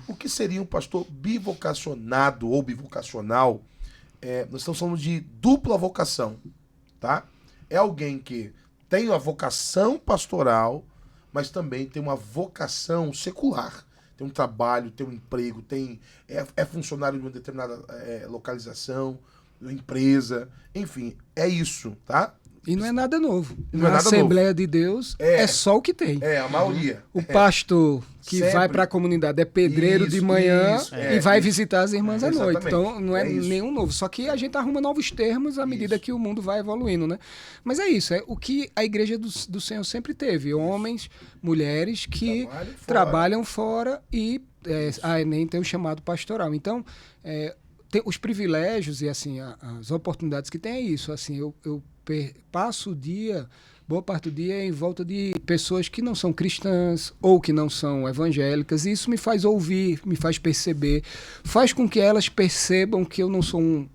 O que seria um pastor bivocacionado ou bivocacional? Nós estamos falando de dupla vocação, tá? É alguém que tem a vocação pastoral, mas também tem uma vocação secular. Tem um trabalho, tem um emprego, é funcionário de uma determinada localização, empresa, enfim, é isso, tá? E não é nada novo. Na Assembleia de Deus é só o que tem. A maioria. O pastor que vai para a comunidade é pedreiro de manhã e vai visitar as irmãs à noite. Então não é nenhum novo. Só que a gente arruma novos termos à medida que o mundo vai evoluindo, né? Mas é isso, é o que a igreja do Senhor sempre teve. Homens, mulheres que trabalham fora e nem tem o chamado pastoral. Então, os privilégios e assim as oportunidades que tem é isso. Assim, eu passo o dia, boa parte do dia, em volta de pessoas que não são cristãs ou que não são evangélicas, e isso me faz ouvir, me faz perceber, faz com que elas percebam que eu não sou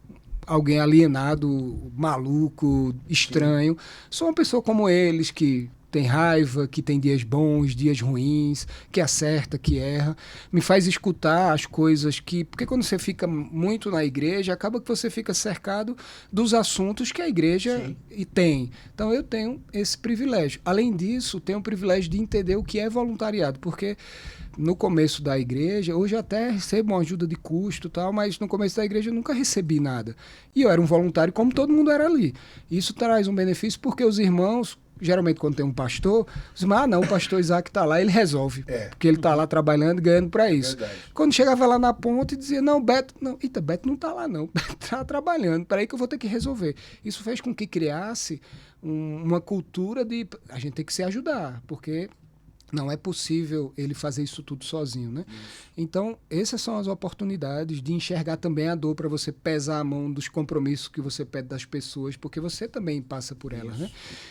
alguém alienado, maluco, estranho. Sou uma pessoa como eles, que tem raiva, que tem dias bons, dias ruins, que acerta, que erra. Me faz escutar as coisas porque quando você fica muito na igreja, acaba que você fica cercado dos assuntos que a igreja tem. Então eu tenho esse privilégio. Além disso, tenho o privilégio de entender o que é voluntariado, porque no começo da igreja, hoje até recebo uma ajuda de custo e tal, mas no começo da igreja eu nunca recebi nada. E eu era um voluntário como todo mundo era ali. Isso traz um benefício porque os irmãos, geralmente quando tem um pastor, os irmãos, não, o pastor Isaac está lá, ele resolve. Porque ele está lá trabalhando e ganhando para isso. Verdade. Quando chegava lá na ponta e dizia, Beto não está lá não, Beto está trabalhando, peraí que eu vou ter que resolver. Isso fez com que criasse uma cultura de a gente tem que se ajudar, porque não é possível ele fazer isso tudo sozinho, né? Então, essas são as oportunidades de enxergar também a dor para você pesar a mão dos compromissos que você pede das pessoas, porque você também passa por elas, né?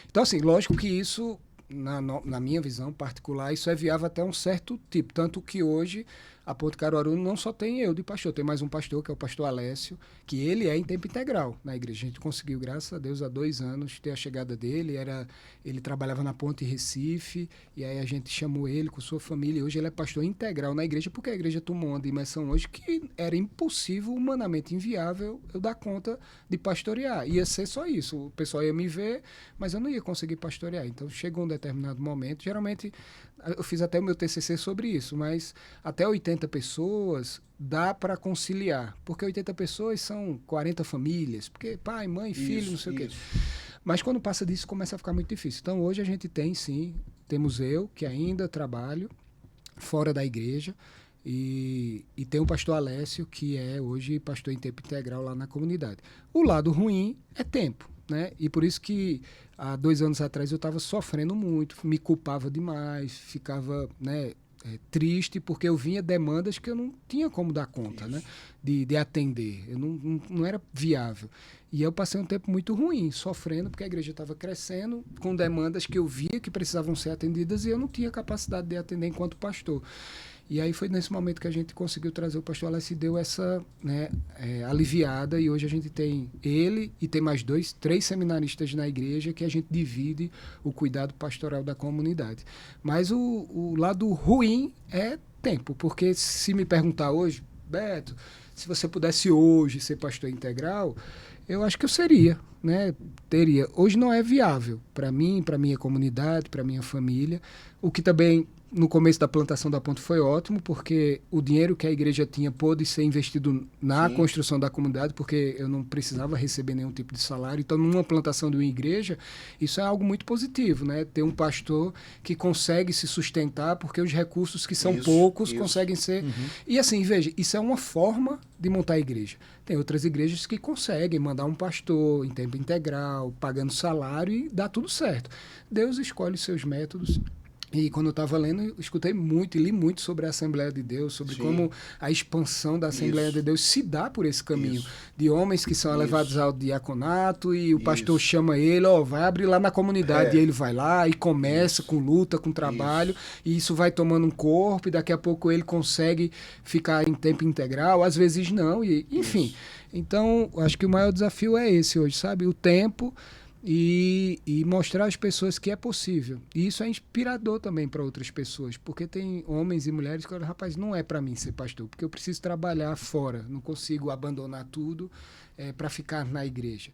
Então, assim, lógico que isso, na minha visão particular, isso é viável até um certo tipo. Tanto que hoje a Ponte Caruaru não só tem eu de pastor, tem mais um pastor, que é o pastor Alessio, que ele é em tempo integral na igreja. A gente conseguiu, graças a Deus, há 2 anos, ter a chegada dele. Ele trabalhava na Ponte Recife, e aí a gente chamou ele com sua família, e hoje ele é pastor integral na igreja, porque a igreja tomou uma dimensão hoje que era impossível, humanamente inviável, eu dar conta de pastorear. Ia ser só isso, o pessoal ia me ver, mas eu não ia conseguir pastorear. Então chegou um determinado momento, geralmente eu fiz até o meu TCC sobre isso, mas até 80 pessoas dá para conciliar, porque 80 pessoas são 40 famílias, porque pai, mãe, filho, não sei o quê. Mas quando passa disso começa a ficar muito difícil. Então hoje a gente tem sim, temos eu que ainda trabalho fora da igreja, e tem o pastor Alessio, que é hoje pastor em tempo integral lá na comunidade. O lado ruim é tempo, né? E por isso que há 2 anos atrás eu estava sofrendo muito, me culpava demais, ficava, né, triste, porque eu vinha demandas que eu não tinha como dar conta, né, de atender. Eu não era viável. E eu passei um tempo muito ruim, sofrendo, porque a igreja estava crescendo, com demandas que eu via que precisavam ser atendidas e eu não tinha capacidade de atender enquanto pastor. E aí foi nesse momento que a gente conseguiu trazer o pastor Alessio e deu essa, né, aliviada, e hoje a gente tem ele e tem mais 3 seminaristas na igreja que a gente divide o cuidado pastoral da comunidade. Mas o lado ruim é tempo, porque se me perguntar hoje, Beto, se você pudesse hoje ser pastor integral, eu acho que eu seria, né? Teria. Hoje não é viável para mim, para minha comunidade, para minha família, o que também no começo da plantação da ponte foi ótimo, porque o dinheiro que a igreja tinha pôde ser investido na construção da comunidade, porque eu não precisava receber nenhum tipo de salário. Então, numa plantação de uma igreja, isso é algo muito positivo, né? Ter um pastor que consegue se sustentar, porque os recursos que são poucos conseguem ser... E assim, veja, isso é uma forma de montar a igreja. Tem outras igrejas que conseguem mandar um pastor em tempo integral, pagando salário, e dá tudo certo. Deus escolhe seus métodos. E quando eu estava lendo, eu escutei muito e li muito sobre a Assembleia de Deus, sobre como a expansão da Assembleia de Deus se dá por esse caminho, de homens que são levados ao diaconato, e o pastor chama ele, vai abrir lá na comunidade, e ele vai lá e começa com luta, com trabalho, e isso vai tomando um corpo, e daqui a pouco ele consegue ficar em tempo integral, às vezes não, e enfim. Então, acho que o maior desafio é esse hoje, sabe? O tempo... E mostrar às pessoas que é possível. E isso é inspirador também para outras pessoas, porque tem homens e mulheres que falam, rapaz, não é para mim ser pastor, porque eu preciso trabalhar fora, não consigo abandonar tudo para ficar na igreja.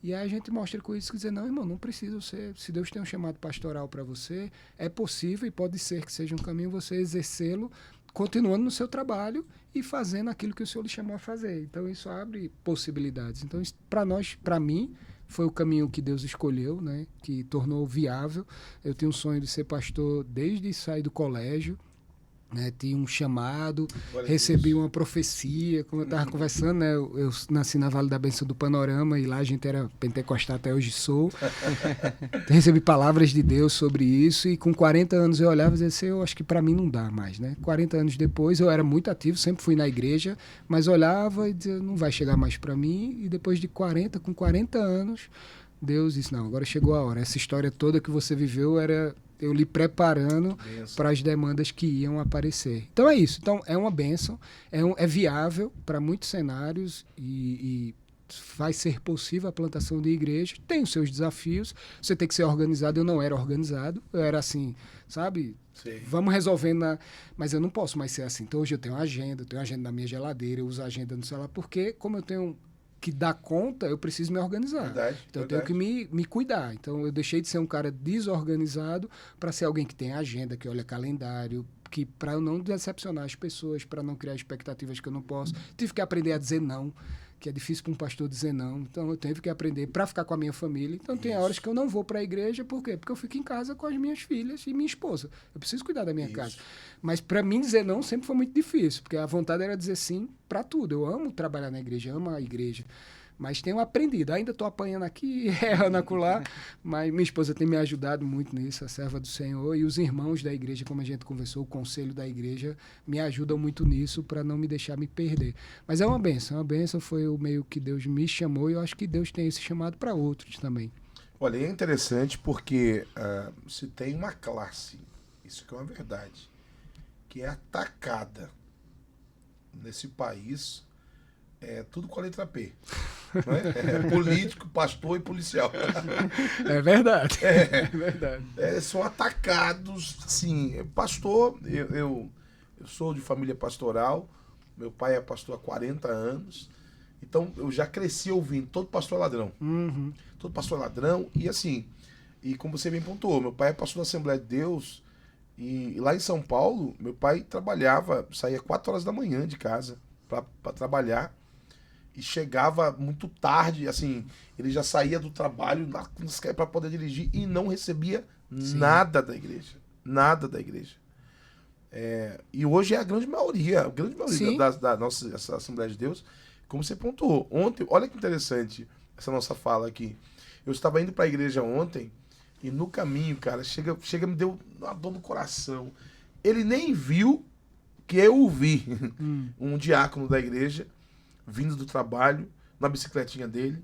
E aí a gente mostra com isso que dizer, não, irmão, não precisa ser, se Deus tem um chamado pastoral para você, é possível e pode ser que seja um caminho você exercê-lo, continuando no seu trabalho e fazendo aquilo que o Senhor lhe chamou a fazer. Então isso abre possibilidades. Então para nós, para mim, foi o caminho que Deus escolheu, né? Que tornou viável. Eu tinha um sonho de ser pastor desde sair do colégio, né? Tinha um chamado, recebi uma profecia, como eu estava conversando, né? Eu nasci na Vale da Bênção do Panorama, e lá a gente era pentecostal, até hoje sou. Recebi palavras de Deus sobre isso, e com 40 anos eu olhava e dizia assim, eu acho que para mim não dá mais, né? 40 anos depois eu era muito ativo, sempre fui na igreja, mas olhava e dizia, não vai chegar mais para mim, e depois de com 40 anos, Deus disse, não, agora chegou a hora. Essa história toda que você viveu era eu lhe preparando para as demandas que iam aparecer. Então é isso. Então é uma bênção, é viável para muitos cenários e vai ser possível a plantação de igreja. Tem os seus desafios. Você tem que ser organizado. Eu não era organizado. Eu era assim, sabe? Sim. Vamos resolvendo. Mas eu não posso mais ser assim. Então hoje eu tenho agenda na minha geladeira, eu uso a agenda no celular, porque como eu tenho que dar conta, eu preciso me organizar. Então eu tenho que me cuidar. Então eu deixei de ser um cara desorganizado para ser alguém que tem agenda, que olha calendário, que para eu não decepcionar as pessoas, para não criar expectativas que eu não posso. Tive que aprender a dizer não, que é difícil para um pastor dizer não. Então eu tive que aprender para ficar com a minha família. Então tem horas que eu não vou para a igreja, por quê? Porque eu fico em casa com as minhas filhas e minha esposa. Eu preciso cuidar da minha casa. Mas para mim dizer não sempre foi muito difícil, porque a vontade era dizer sim para tudo. Eu amo trabalhar na igreja, amo a igreja. Mas tenho aprendido, ainda estou apanhando aqui, errando acolá, mas minha esposa tem me ajudado muito nisso, a serva do Senhor, e os irmãos da igreja, como a gente conversou, o conselho da igreja, me ajudam muito nisso para não me deixar me perder. Mas é uma bênção, foi o meio que Deus me chamou, e eu acho que Deus tem esse chamado para outros também. Olha, é interessante porque se tem uma classe, isso que é uma verdade, que é atacada nesse país é tudo com a letra P. Né? Político, pastor e policial. É verdade. É verdade. São atacados, assim, pastor, eu sou de família pastoral, meu pai é pastor há 40 anos, então eu já cresci ouvindo, todo pastor é ladrão. Uhum. Todo pastor é ladrão, e assim, e como você bem pontuou, meu pai é pastor da Assembleia de Deus, e lá em São Paulo, meu pai trabalhava, saía 4 horas da manhã de casa para trabalhar, e chegava muito tarde, assim, ele já saía do trabalho para poder dirigir e não recebia nada da igreja. Nada da igreja. E hoje é a grande maioria da nossa Assembleia de Deus, como você pontuou. Ontem, olha que interessante essa nossa fala aqui. Eu estava indo para a igreja ontem e no caminho, cara, chega me deu uma dor no coração. Ele nem viu que eu o vi. Um diácono da igreja vindo do trabalho, na bicicletinha dele.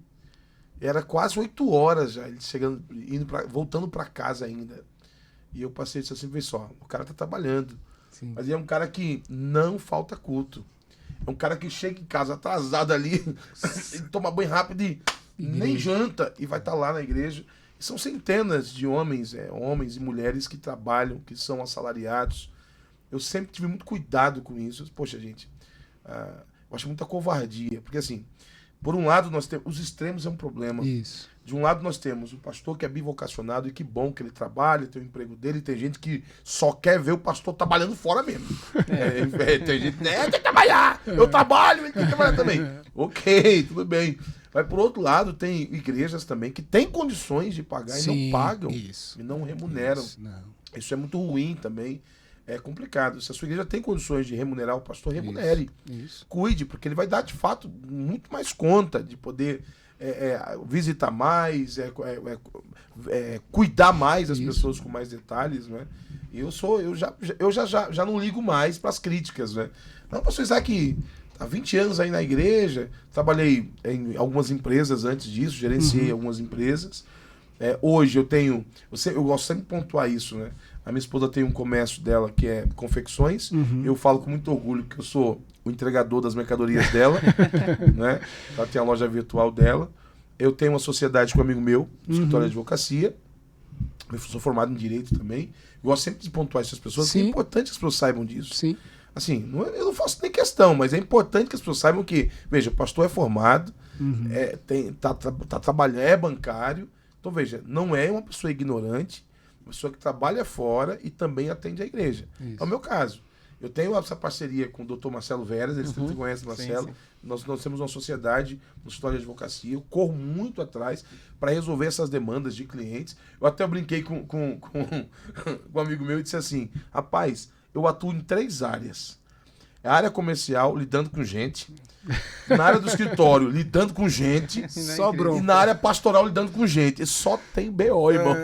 Era quase 8 horas já, ele chegando, voltando para casa ainda. E eu passei e disse assim, vê só, o cara tá trabalhando. Sim. Mas ele é um cara que não falta culto. É um cara que chega em casa atrasado ali, toma banho rápido e nem janta e vai estar lá na igreja. E são centenas de homens e mulheres que trabalham, que são assalariados. Eu sempre tive muito cuidado com isso. Poxa, gente, eu acho muita covardia. Porque assim, por um lado nós temos, os extremos é um problema. Isso. De um lado nós temos o pastor que é bivocacionado e que bom que ele trabalha, tem o emprego dele, tem gente que só quer ver o pastor trabalhando fora mesmo. Tem gente, tem que trabalhar, eu trabalho, ele tem que trabalhar também. Ok, tudo bem. Mas por outro lado, tem igrejas também que têm condições de pagar e não pagam, e não remuneram. Isso é muito ruim também. É complicado. Se a sua igreja tem condições de remunerar o pastor, remunere. Isso. Cuide, porque ele vai dar, de fato, muito mais conta de poder visitar mais, cuidar mais das pessoas com mais detalhes, né? E eu já não ligo mais para as críticas, né? Não, pastor Isaac, há 20 anos aí na igreja, trabalhei em algumas empresas antes disso, gerenciei algumas empresas. Hoje eu gosto sempre de pontuar isso, né? A minha esposa tem um comércio dela que é confecções. Eu falo com muito orgulho que eu sou o entregador das mercadorias dela, né? Ela tem a loja virtual dela. Eu tenho uma sociedade com um amigo meu, escritório de advocacia. Eu sou formado em direito também. Eu gosto sempre de pontuar essas pessoas. É importante que as pessoas saibam disso. Sim. Assim, eu não faço nem questão, mas é importante que as pessoas saibam que, veja, o pastor é formado, tá trabalhando, é bancário. Então, veja, não é uma pessoa ignorante, uma pessoa que trabalha fora e também atende a igreja. Isso. É o meu caso. Eu tenho essa parceria com o Dr. Marcelo Veras, eles também conhecem o Marcelo. Sim. Nós temos uma sociedade no escritório de advocacia. Eu corro muito atrás para resolver essas demandas de clientes. Eu até brinquei com um amigo meu e disse assim, rapaz, eu atuo em 3 áreas. A área comercial, lidando com gente. Na área do escritório, lidando com gente. Só bronca. E na área pastoral, lidando com gente. E só tem BO, irmão.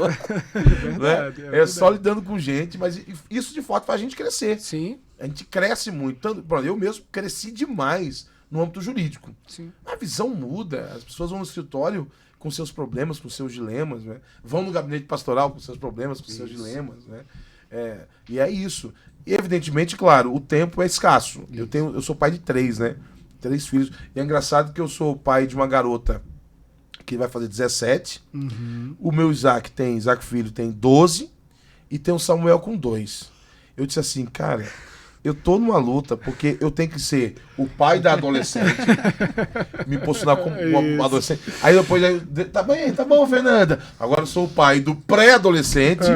Verdade, né? É só lidando com gente, mas isso de fato faz a gente crescer. Sim. A gente cresce muito. Tanto, eu mesmo cresci demais no âmbito jurídico. Sim. A visão muda. As pessoas vão no escritório com seus problemas, com seus dilemas. Né? Vão no gabinete pastoral com seus problemas, com seus dilemas. Né? E é isso. E, evidentemente, claro, o tempo é escasso. Eu sou pai de 3, né? 3 filhos. E é engraçado que eu sou pai de uma garota que vai fazer 17. O meu Isaac filho tem 12. E tem o Samuel com 2. Eu disse assim, cara, eu tô numa luta porque eu tenho que ser o pai da adolescente. Me posicionar como um adolescente. Aí depois, tá bom, Fernanda. Agora eu sou o pai do pré-adolescente.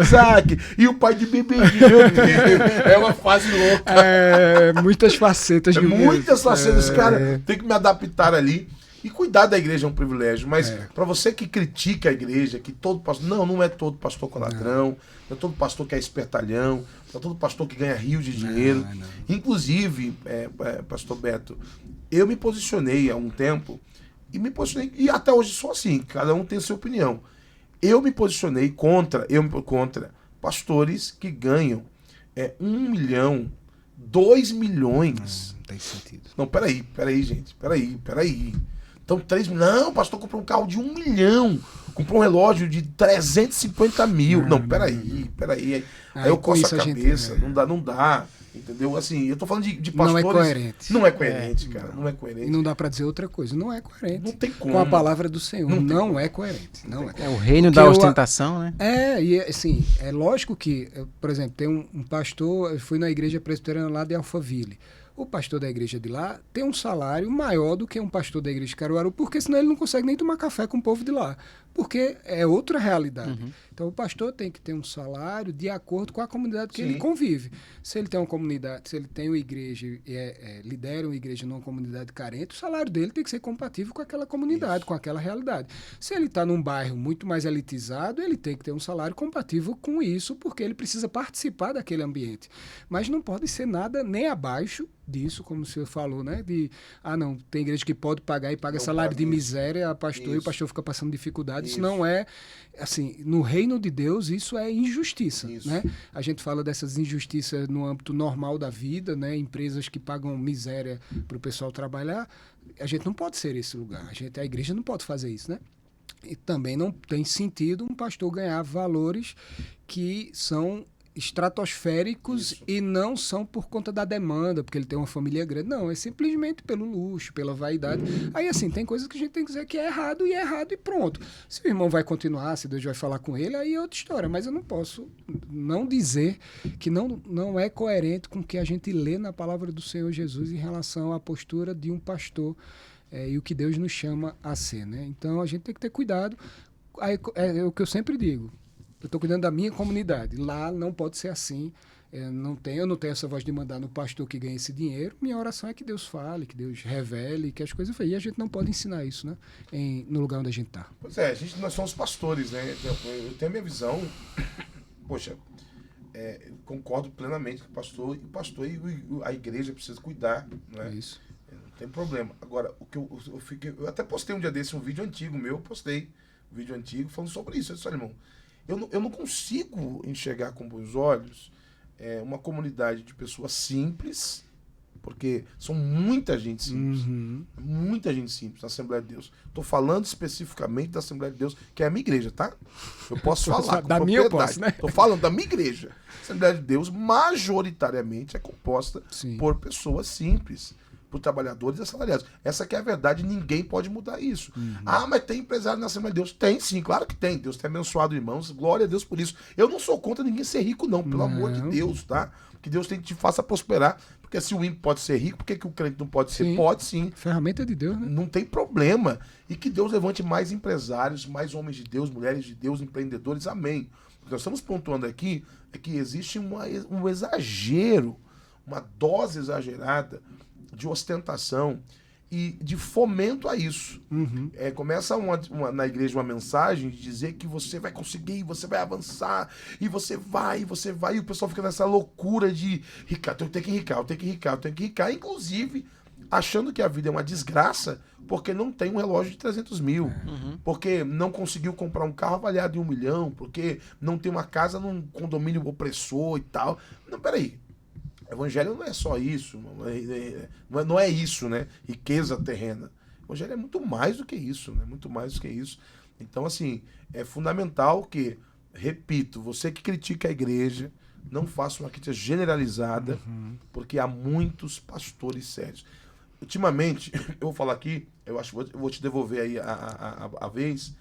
Isaac. E o pai de bebê. É uma fase louca. Muitas facetas. Muitas facetas. Cara, tem que me adaptar ali. E cuidar da igreja é um privilégio, mas para você que critica a igreja, que todo pastor... Não é todo pastor que é ladrão, não é todo pastor que é espertalhão, não é todo pastor que ganha rios de dinheiro. Não. Inclusive, pastor Beto, eu me posicionei há um tempo, e até hoje sou assim, cada um tem a sua opinião. Eu me posicionei contra pastores que ganham 1 milhão, 2 milhões. Não tem sentido. Não, peraí, gente, peraí. Então, 3 milhões. Não, o pastor comprou um carro de 1 milhão. Comprou um relógio de 350 mil. Não, peraí. Aí eu coço a cabeça. Não dá. Entendeu? Assim, eu tô falando de pastores... Não é coerente. Não é coerente, cara. Não é coerente. E não dá para dizer outra coisa. Não é coerente. Não tem como. Com a palavra do Senhor. Não é coerente. Não é. É o reino da ostentação, né? E assim, é lógico que, por exemplo, tem um pastor, eu fui na igreja presbiteriana lá de Alphaville. O pastor da igreja de lá tem um salário maior do que um pastor da igreja de Caruaru, porque senão ele não consegue nem tomar café com o povo de lá. Porque é outra realidade. Então o pastor tem que ter um salário de acordo com a comunidade que ele convive. Se ele tem uma comunidade, se ele tem uma igreja e lidera uma igreja numa comunidade carente, o salário dele tem que ser compatível com aquela comunidade, com aquela realidade. Se ele está num bairro muito mais elitizado, ele tem que ter um salário compatível com isso, porque ele precisa participar daquele ambiente. Mas não pode ser nada nem abaixo disso, como o senhor falou, né? Não, tem igreja que pode pagar e paga salário de miséria a pastor, e o pastor fica passando dificuldade. Isso não é, assim, no reino de Deus, isso é injustiça, né? A gente fala dessas injustiças no âmbito normal da vida, né? Empresas que pagam miséria para o pessoal trabalhar. A gente não pode ser esse lugar. A igreja não pode fazer isso, né? E também não tem sentido um pastor ganhar valores que são estratosféricos e não são por conta da demanda, porque ele tem uma família grande. Não, é simplesmente pelo luxo, pela vaidade. Aí, assim, tem coisas que a gente tem que dizer que é errado e pronto. Se o irmão vai continuar, se Deus vai falar com ele, aí é outra história. Mas eu não posso não dizer que não é coerente com o que a gente lê na palavra do Senhor Jesus em relação à postura de um pastor e o que Deus nos chama a ser, né? Então, a gente tem que ter cuidado. Aí, é o que eu sempre digo. Eu estou cuidando da minha comunidade. Lá não pode ser assim. Eu não tenho essa voz de mandar no pastor que ganha esse dinheiro. Minha oração é que Deus fale, que Deus revele, que as coisas... E a gente não pode ensinar isso, né? No lugar onde a gente está. Pois é, nós somos pastores, né? Eu tenho a minha visão. Poxa, eu concordo plenamente que o pastor e a igreja precisa cuidar, né? É isso. Não tem problema. Agora, o que eu até postei um dia desse, um vídeo antigo meu, um vídeo antigo falando sobre isso. Eu disse, olha, irmão, eu não consigo enxergar com bons olhos uma comunidade de pessoas simples, porque são muita gente simples. Muita gente simples na Assembleia de Deus. Estou falando especificamente da Assembleia de Deus, que é a minha igreja, tá? Eu posso falar com da minha eu posso, né? Estou falando da minha igreja. A Assembleia de Deus, majoritariamente, é composta por pessoas simples, por trabalhadores assalariados. Essa que é a verdade, ninguém pode mudar isso. Mas tem empresário na Assembleia de Deus? Tem, sim, claro que tem. Deus tem abençoado irmãos, glória a Deus por isso. Eu não sou contra ninguém ser rico, não, pelo amor de Deus, tá? Que Deus te faça prosperar, porque se o ímpio pode ser rico, por que o crente não pode ser? Pode sim. Ferramenta de Deus, né? Não tem problema. E que Deus levante mais empresários, mais homens de Deus, mulheres de Deus, empreendedores, amém. O que nós estamos pontuando aqui é que existe um exagero, uma dose exagerada de ostentação e de fomento a isso. Começa na igreja uma mensagem de dizer que você vai conseguir, você vai avançar, e você vai, e o pessoal fica nessa loucura de ricar, eu tenho que ricar, inclusive achando que a vida é uma desgraça porque não tem um relógio de 300 mil, porque não conseguiu comprar um carro avaliado em 1 milhão, porque não tem uma casa num condomínio opressor e tal. Não, peraí. Evangelho não é só isso, não é isso, né? Riqueza terrena. O evangelho é muito mais do que isso, né? Muito mais do que isso. Então, assim, é fundamental que, repito, você que critica a igreja, não faça uma crítica generalizada, porque há muitos pastores sérios. Ultimamente, eu vou falar aqui, eu vou te devolver aí a vez,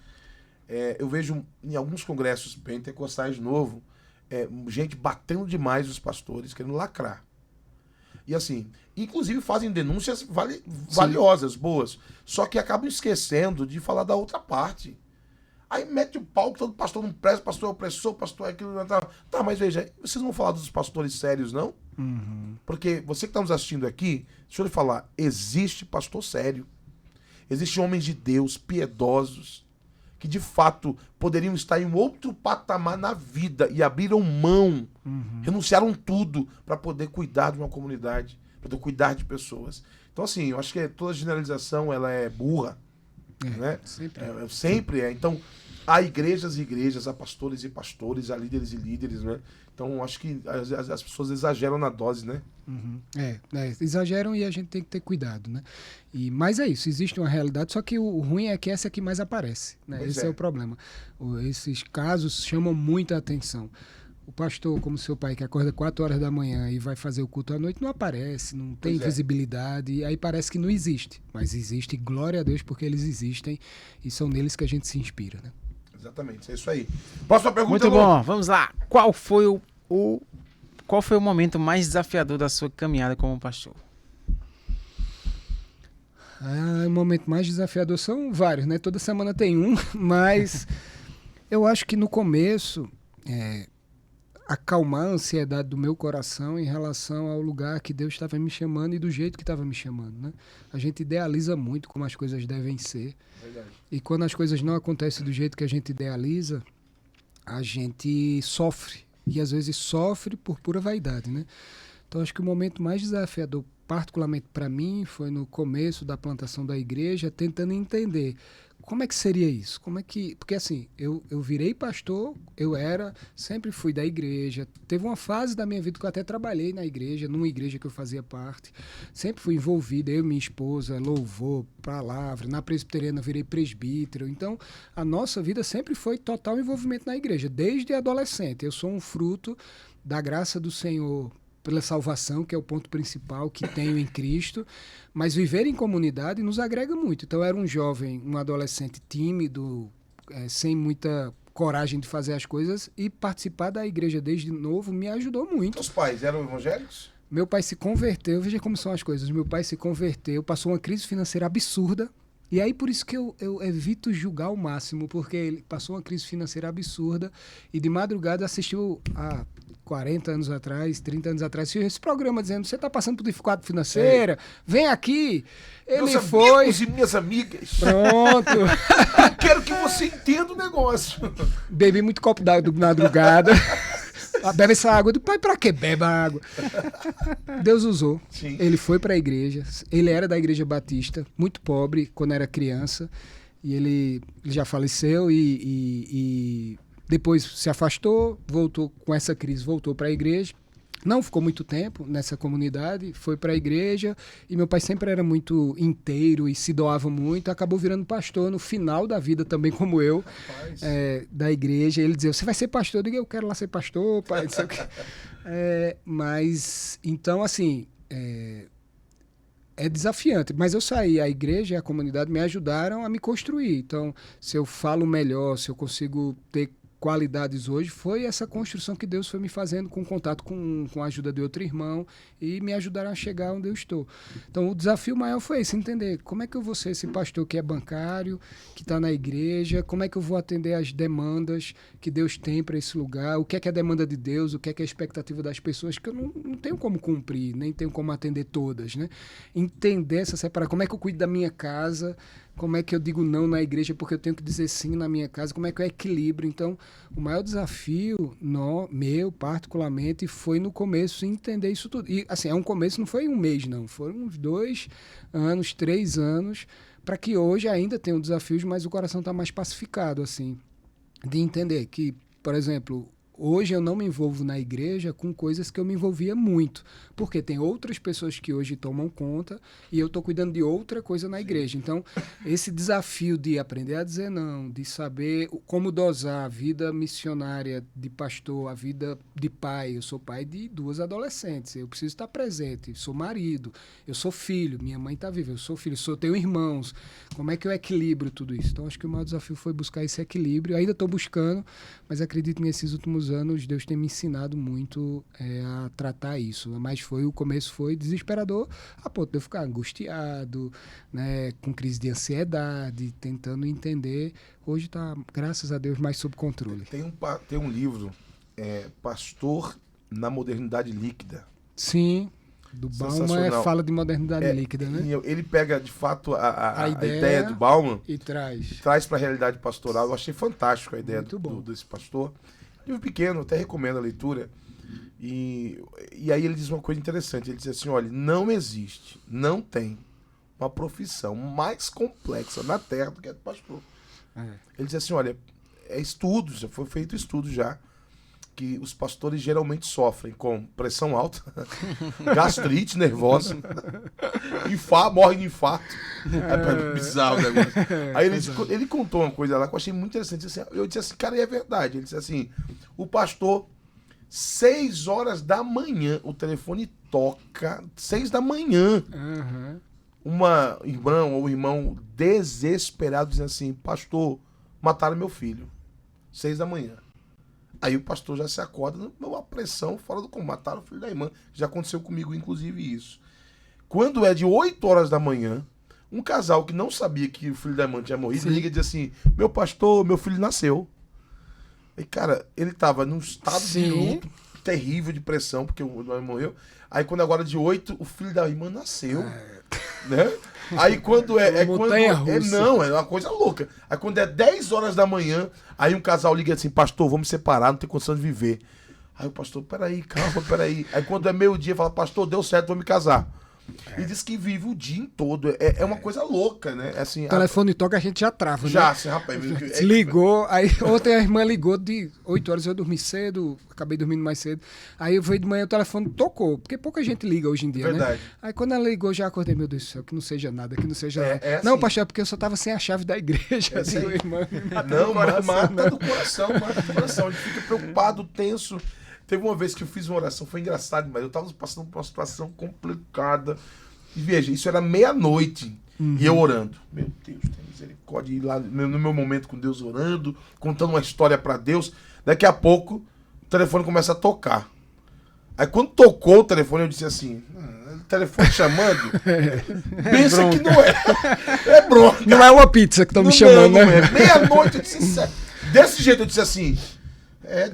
eu vejo em alguns congressos pentecostais de novo, gente batendo demais os pastores, querendo lacrar. E assim, inclusive fazem denúncias valiosas, boas, só que acabam esquecendo de falar da outra parte. Aí mete o pau que todo pastor não presta, pastor é opressor, pastor é aquilo. Tá, mas veja, vocês não vão falar dos pastores sérios, não? Porque você que está nos assistindo aqui, deixa eu lhe falar, existe pastor sério. Existem homens de Deus, piedosos, que de fato poderiam estar em outro patamar na vida e abriram mão, renunciaram tudo para poder cuidar de uma comunidade, para poder cuidar de pessoas. Então, assim, eu acho que toda generalização ela é burra, né? Sempre é. Então, há igrejas e igrejas, há pastores e pastores, há líderes e líderes, né? Então, acho que as pessoas exageram na dose, né? Exageram e a gente tem que ter cuidado, né? Mas é isso, existe uma realidade, só que o ruim é que essa é que mais aparece, né? Esse é o problema. Esses casos chamam muita atenção. O o pastor, como seu pai, que acorda 4 horas da manhã e vai fazer o culto à noite, não aparece, não tem visibilidade, e aí parece que não existe. Mas existe, glória a Deus, porque eles existem e são neles que a gente se inspira, né? Exatamente, é isso aí. Próxima pergunta. Muito bom, vamos lá. Qual foi o momento mais desafiador da sua caminhada como pastor? O momento mais desafiador são vários, né? Toda semana tem um, mas eu acho que no começo, acalmar a ansiedade do meu coração em relação ao lugar que Deus estava me chamando e do jeito que estava me chamando, né? A gente idealiza muito como as coisas devem ser. Verdade. E quando as coisas não acontecem do jeito que a gente idealiza, a gente sofre. E às vezes sofre por pura vaidade, né? Então acho que o momento mais desafiador, particularmente para mim, foi no começo da plantação da igreja, tentando entender como é que seria isso? Porque assim, eu virei pastor, sempre fui da igreja. Teve uma fase da minha vida que eu até trabalhei na igreja, numa igreja que eu fazia parte. Sempre fui envolvido, eu e minha esposa, louvor, palavra. Na presbiteriana virei presbítero. Então, a nossa vida sempre foi total envolvimento na igreja, desde adolescente. Eu sou um fruto da graça do Senhor pela salvação, que é o ponto principal que tenho em Cristo, mas viver em comunidade nos agrega muito. Então, eu era um jovem, um adolescente tímido, sem muita coragem de fazer as coisas, e participar da igreja desde novo me ajudou muito. Os pais eram evangélicos? Meu pai se converteu, veja como são as coisas, meu pai se converteu, passou uma crise financeira absurda, e aí por isso que eu evito julgar ao máximo, porque ele passou uma crise financeira absurda, e de madrugada assistiu a 40 anos atrás, 30 anos atrás, esse programa dizendo, você está passando por dificuldade financeira, vem aqui. Ele Meus foi... amigos e minhas amigas. Pronto. Eu quero que você entenda o negócio. Bebi muito copo d'água de madrugada. Bebe essa água. Pai, pra que bebe a água? Deus usou. Sim. Ele foi para a igreja. Ele era da igreja batista, muito pobre quando era criança. E ele já faleceu e depois se afastou, voltou com essa crise, voltou para a igreja. Não ficou muito tempo nessa comunidade, foi para a igreja, e meu pai sempre era muito inteiro e se doava muito, acabou virando pastor no final da vida também, como eu, da igreja. Ele dizia, você vai ser pastor? Eu digo, eu quero lá ser pastor, pai, não sei o quê. Mas, então, assim, é desafiante, mas eu saí, a igreja e a comunidade me ajudaram a me construir. Então, se eu falo melhor, se eu consigo ter qualidades hoje, foi essa construção que Deus foi me fazendo com contato com a ajuda de outro irmão e me ajudaram a chegar onde eu estou. Então, o desafio maior foi esse, entender como é que eu vou ser esse pastor que é bancário, que está na igreja, como é que eu vou atender às demandas que Deus tem para esse lugar, o que é a demanda de Deus, o que é a expectativa das pessoas, que eu não tenho como cumprir, nem tenho como atender todas, né? Entender essa separação, como é que eu cuido da minha casa, como é que eu digo não na igreja porque eu tenho que dizer sim na minha casa, como é que eu equilibro. Então, o maior desafio meu, particularmente, foi no começo entender isso tudo. E, assim, um começo, não foi um mês, não. Foram uns 2 anos, 3 anos, para que hoje ainda tenham desafios, mas o coração está mais pacificado, assim, de entender que, por exemplo, hoje eu não me envolvo na igreja com coisas que eu me envolvia muito, porque tem outras pessoas que hoje tomam conta e eu estou cuidando de outra coisa na igreja. Então, esse desafio de aprender a dizer não, de saber como dosar a vida missionária de pastor, a vida de pai. Eu sou pai de 2 adolescentes, eu preciso estar presente, sou marido, eu sou filho, minha mãe está viva, eu sou filho, tenho irmãos. Como é que eu equilibro tudo isso? Então, acho que o maior desafio foi buscar esse equilíbrio. Ainda estou buscando, mas acredito que nesses últimos anos Deus tem me ensinado muito a tratar isso, mas o começo foi desesperador a ponto de eu ficar angustiado, né, com crise de ansiedade, tentando entender. Hoje está, graças a Deus, mais sob controle. Tem um livro, Pastor na Modernidade Líquida. Sim, do Bauman fala de modernidade líquida, né? Ele pega, de fato, a ideia do Bauman e traz para a realidade pastoral. Eu achei fantástico a ideia desse pastor. Livro pequeno, até recomendo a leitura. E aí ele diz uma coisa interessante. Ele diz assim, olha, não tem uma profissão mais complexa na Terra do que a do pastor. Ele diz assim, olha, já foi feito estudo já, que os pastores geralmente sofrem com pressão alta, gastrite nervosa, morrem de infarto. É bizarro o negócio. Aí ele contou uma coisa lá que eu achei muito interessante. Eu disse assim, cara, é verdade. Ele disse assim, o pastor 6 horas da manhã, o telefone toca, 6 da manhã. Uhum. Uma irmã ou irmão desesperado dizendo assim, pastor, mataram meu filho. 6 da manhã. Aí o pastor já se acorda, uma pressão fora do comum, mataram o filho da irmã. Já aconteceu comigo, inclusive, isso. Quando é de 8 horas da manhã, um casal que não sabia que o filho da irmã tinha morrido, liga e diz assim, meu pastor, meu filho nasceu. E, cara, ele tava num estado de luto terrível, de pressão, porque o irmão morreu. Aí, quando agora de 8, o filho da irmã nasceu. Né? Aí, quando não, é uma coisa louca. Aí, quando é 10 horas da manhã, aí um casal liga assim, pastor, vamos separar, não tem condição de viver. Aí o pastor, peraí, calma, peraí. Aí, quando é meio-dia, fala, pastor, deu certo, vou me casar. E diz que vive o dia todo. É uma coisa louca, né? Assim, o telefone toca, a gente já trava, já, né? assim, rapaz. Ligou, aí ontem a irmã ligou de 8 horas, eu dormi cedo, acabei dormindo mais cedo. Aí eu veio de manhã, o telefone tocou, porque pouca gente liga hoje em dia, Verdade. né? Aí quando ela ligou, já acordei, meu Deus do céu, que não seja nada, que não seja nada. Assim, não, pastor, é porque eu só tava sem a chave da igreja. Assim, irmã, mata do coração. A gente fica preocupado, tenso. Teve uma vez que eu fiz uma oração, foi engraçado, mas eu tava passando por uma situação complicada. E veja, isso era meia-noite. E eu orando. Meu Deus, tem misericórdia. Ir lá no meu momento com Deus orando, contando uma história pra Deus. Daqui a pouco, o telefone começa a tocar. Aí quando tocou o telefone, eu disse assim, telefone chamando? Pensa que não é. É bronca. Não é uma pizza que estão me chamando, não né? É. Meia-noite, eu disse, desse jeito eu disse assim,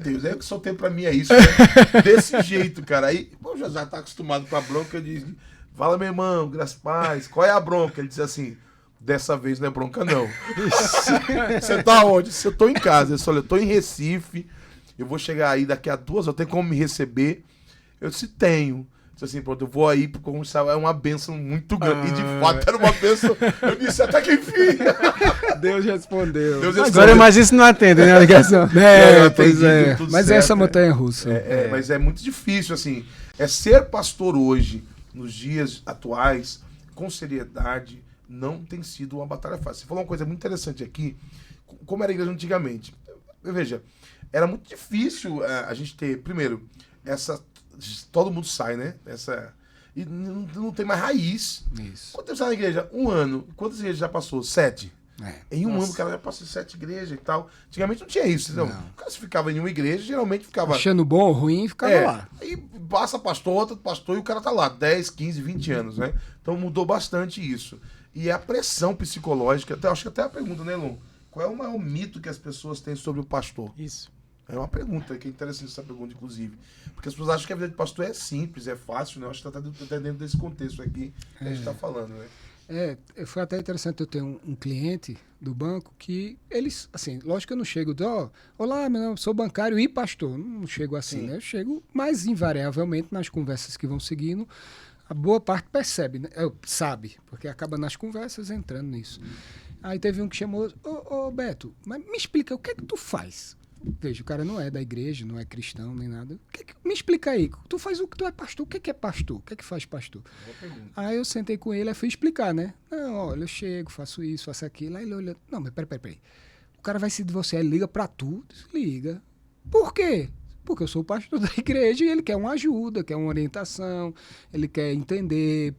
Deus, é o que só tem pra mim é isso. Né? Desse jeito, cara. Aí, eu já tá acostumado com a bronca, eu disse, fala, meu irmão, graças a paz, qual é a bronca? Ele disse assim, dessa vez não é bronca, não. Você tá onde? Eu tô em casa. Eu disse, olha, eu tô em Recife, eu vou chegar aí daqui a 2 horas, tem como me receber? Eu disse, tenho. Eu disse assim, pronto, eu vou aí, porque como sabe, é uma bênção muito grande. E de fato era uma bênção. Eu disse, até que enfim. Deus respondeu. Agora, mas isso não atende, né, a ligação? Pois é. Mas certo, essa montanha russa. Mas é muito difícil, assim. É ser pastor hoje, nos dias atuais, com seriedade, não tem sido uma batalha fácil. Você falou uma coisa muito interessante aqui, como era a igreja antigamente. Veja, era muito difícil a gente ter, primeiro, todo mundo sai, né? E não tem mais raiz. Isso. Quanto tempo você está na igreja? 1 ano. Quantas igrejas já passou? 7. Em um ano o cara já passou 7 igrejas e tal. Antigamente não tinha isso. Não. O cara se ficava em uma igreja, geralmente ficava... Achando bom ou ruim, ficava lá. Aí passa pastor, outro pastor e o cara tá lá 10, 15, 20 anos, né? Então mudou bastante isso. E a pressão psicológica, acho que até a pergunta, né, Lum? Qual é o maior mito que as pessoas têm sobre o pastor? Isso. É uma pergunta, que é interessante essa pergunta, inclusive. Porque as pessoas acham que a vida de pastor é simples, é fácil, né? Eu acho que está dentro desse contexto aqui que a gente está falando, né? Foi até interessante eu ter um cliente do banco que eles, assim, lógico que eu não chego de, olá, meu nome, sou bancário e pastor. Não chego assim, né? Eu chego, mas invariavelmente nas conversas que vão seguindo, a boa parte percebe, né? Sabe, porque acaba nas conversas entrando nisso. Aí teve um que chamou, ô Beto, mas me explica, o que é que tu faz? Veja, o cara não é da igreja, não é cristão, nem nada. Me explica aí, tu faz o que tu é pastor, o que é pastor? O que é que faz pastor? Aí eu sentei com ele e fui explicar, né? Não, olha, eu chego, faço isso, faço aquilo. Aí ele olha, não, mas peraí. O cara vai se divorciar, ele liga pra tu? Liga. Por quê? Porque eu sou o pastor da igreja e ele quer uma ajuda, quer uma orientação, ele quer entender,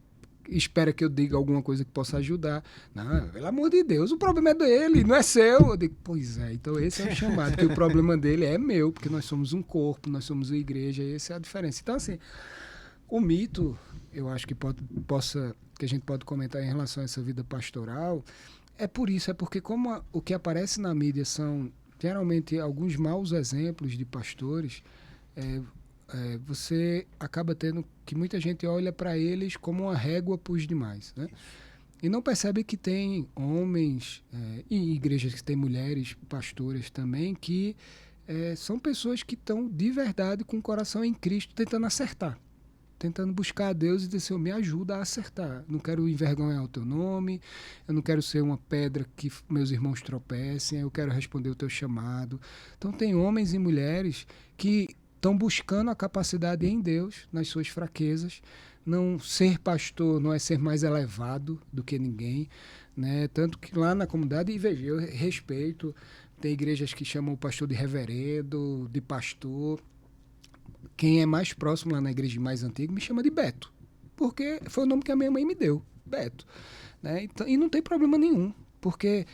espera que eu diga alguma coisa que possa ajudar. Não, pelo amor de Deus, o problema é dele, não é seu. Eu digo, pois é, então esse é o chamado, que o problema dele é meu, porque nós somos um corpo, nós somos uma igreja, essa é a diferença. Então, assim, o mito, eu acho que que a gente pode comentar em relação a essa vida pastoral, é porque como o que aparece na mídia são geralmente alguns maus exemplos de pastores, você acaba tendo que muita gente olha para eles como uma régua para os demais, né? E não percebe que tem homens, e igrejas que têm mulheres pastoras também, que são pessoas que estão de verdade com o coração em Cristo, tentando acertar, tentando buscar a Deus e dizer, Senhor, me ajuda a acertar. Não quero envergonhar o teu nome, eu não quero ser uma pedra que meus irmãos tropecem, eu quero responder o teu chamado. Então tem homens e mulheres que estão buscando a capacidade em Deus, nas suas fraquezas. Não ser pastor não é ser mais elevado do que ninguém, né? Tanto que lá na comunidade, e veja, eu respeito, tem igrejas que chamam o pastor de reverendo, de pastor. quem é mais próximo lá na igreja mais antiga me chama de Beto, porque foi o nome que a minha mãe me deu, Beto. Né? Então, e não tem problema nenhum, porque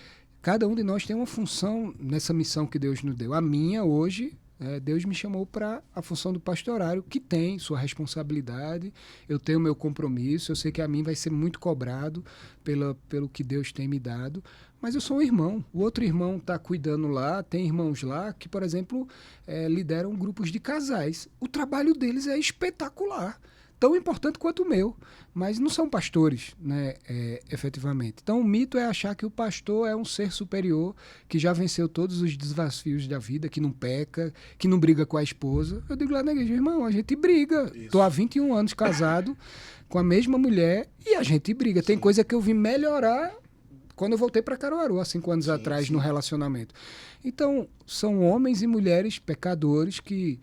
cada um de nós tem uma função nessa missão que Deus nos deu. A minha, hoje, Deus me chamou para a função do pastorário, que tem sua responsabilidade, eu tenho meu compromisso, eu sei que a mim vai ser muito cobrado pelo que Deus tem me dado, mas eu sou um irmão. O outro irmão está cuidando lá, tem irmãos lá que, por exemplo, lideram grupos de casais. O trabalho deles é espetacular, tão importante quanto o meu, mas não são pastores, né, efetivamente. Então, o mito é achar que o pastor é um ser superior, que já venceu todos os desafios da vida, que não peca, que não briga com a esposa. Eu digo lá na igreja, irmão, a gente briga. Estou há 21 anos casado com a mesma mulher e a gente briga. Tem coisa que eu vim melhorar quando eu voltei para Caruaru, há 5 anos atrás, no relacionamento. Então, são homens e mulheres pecadores que...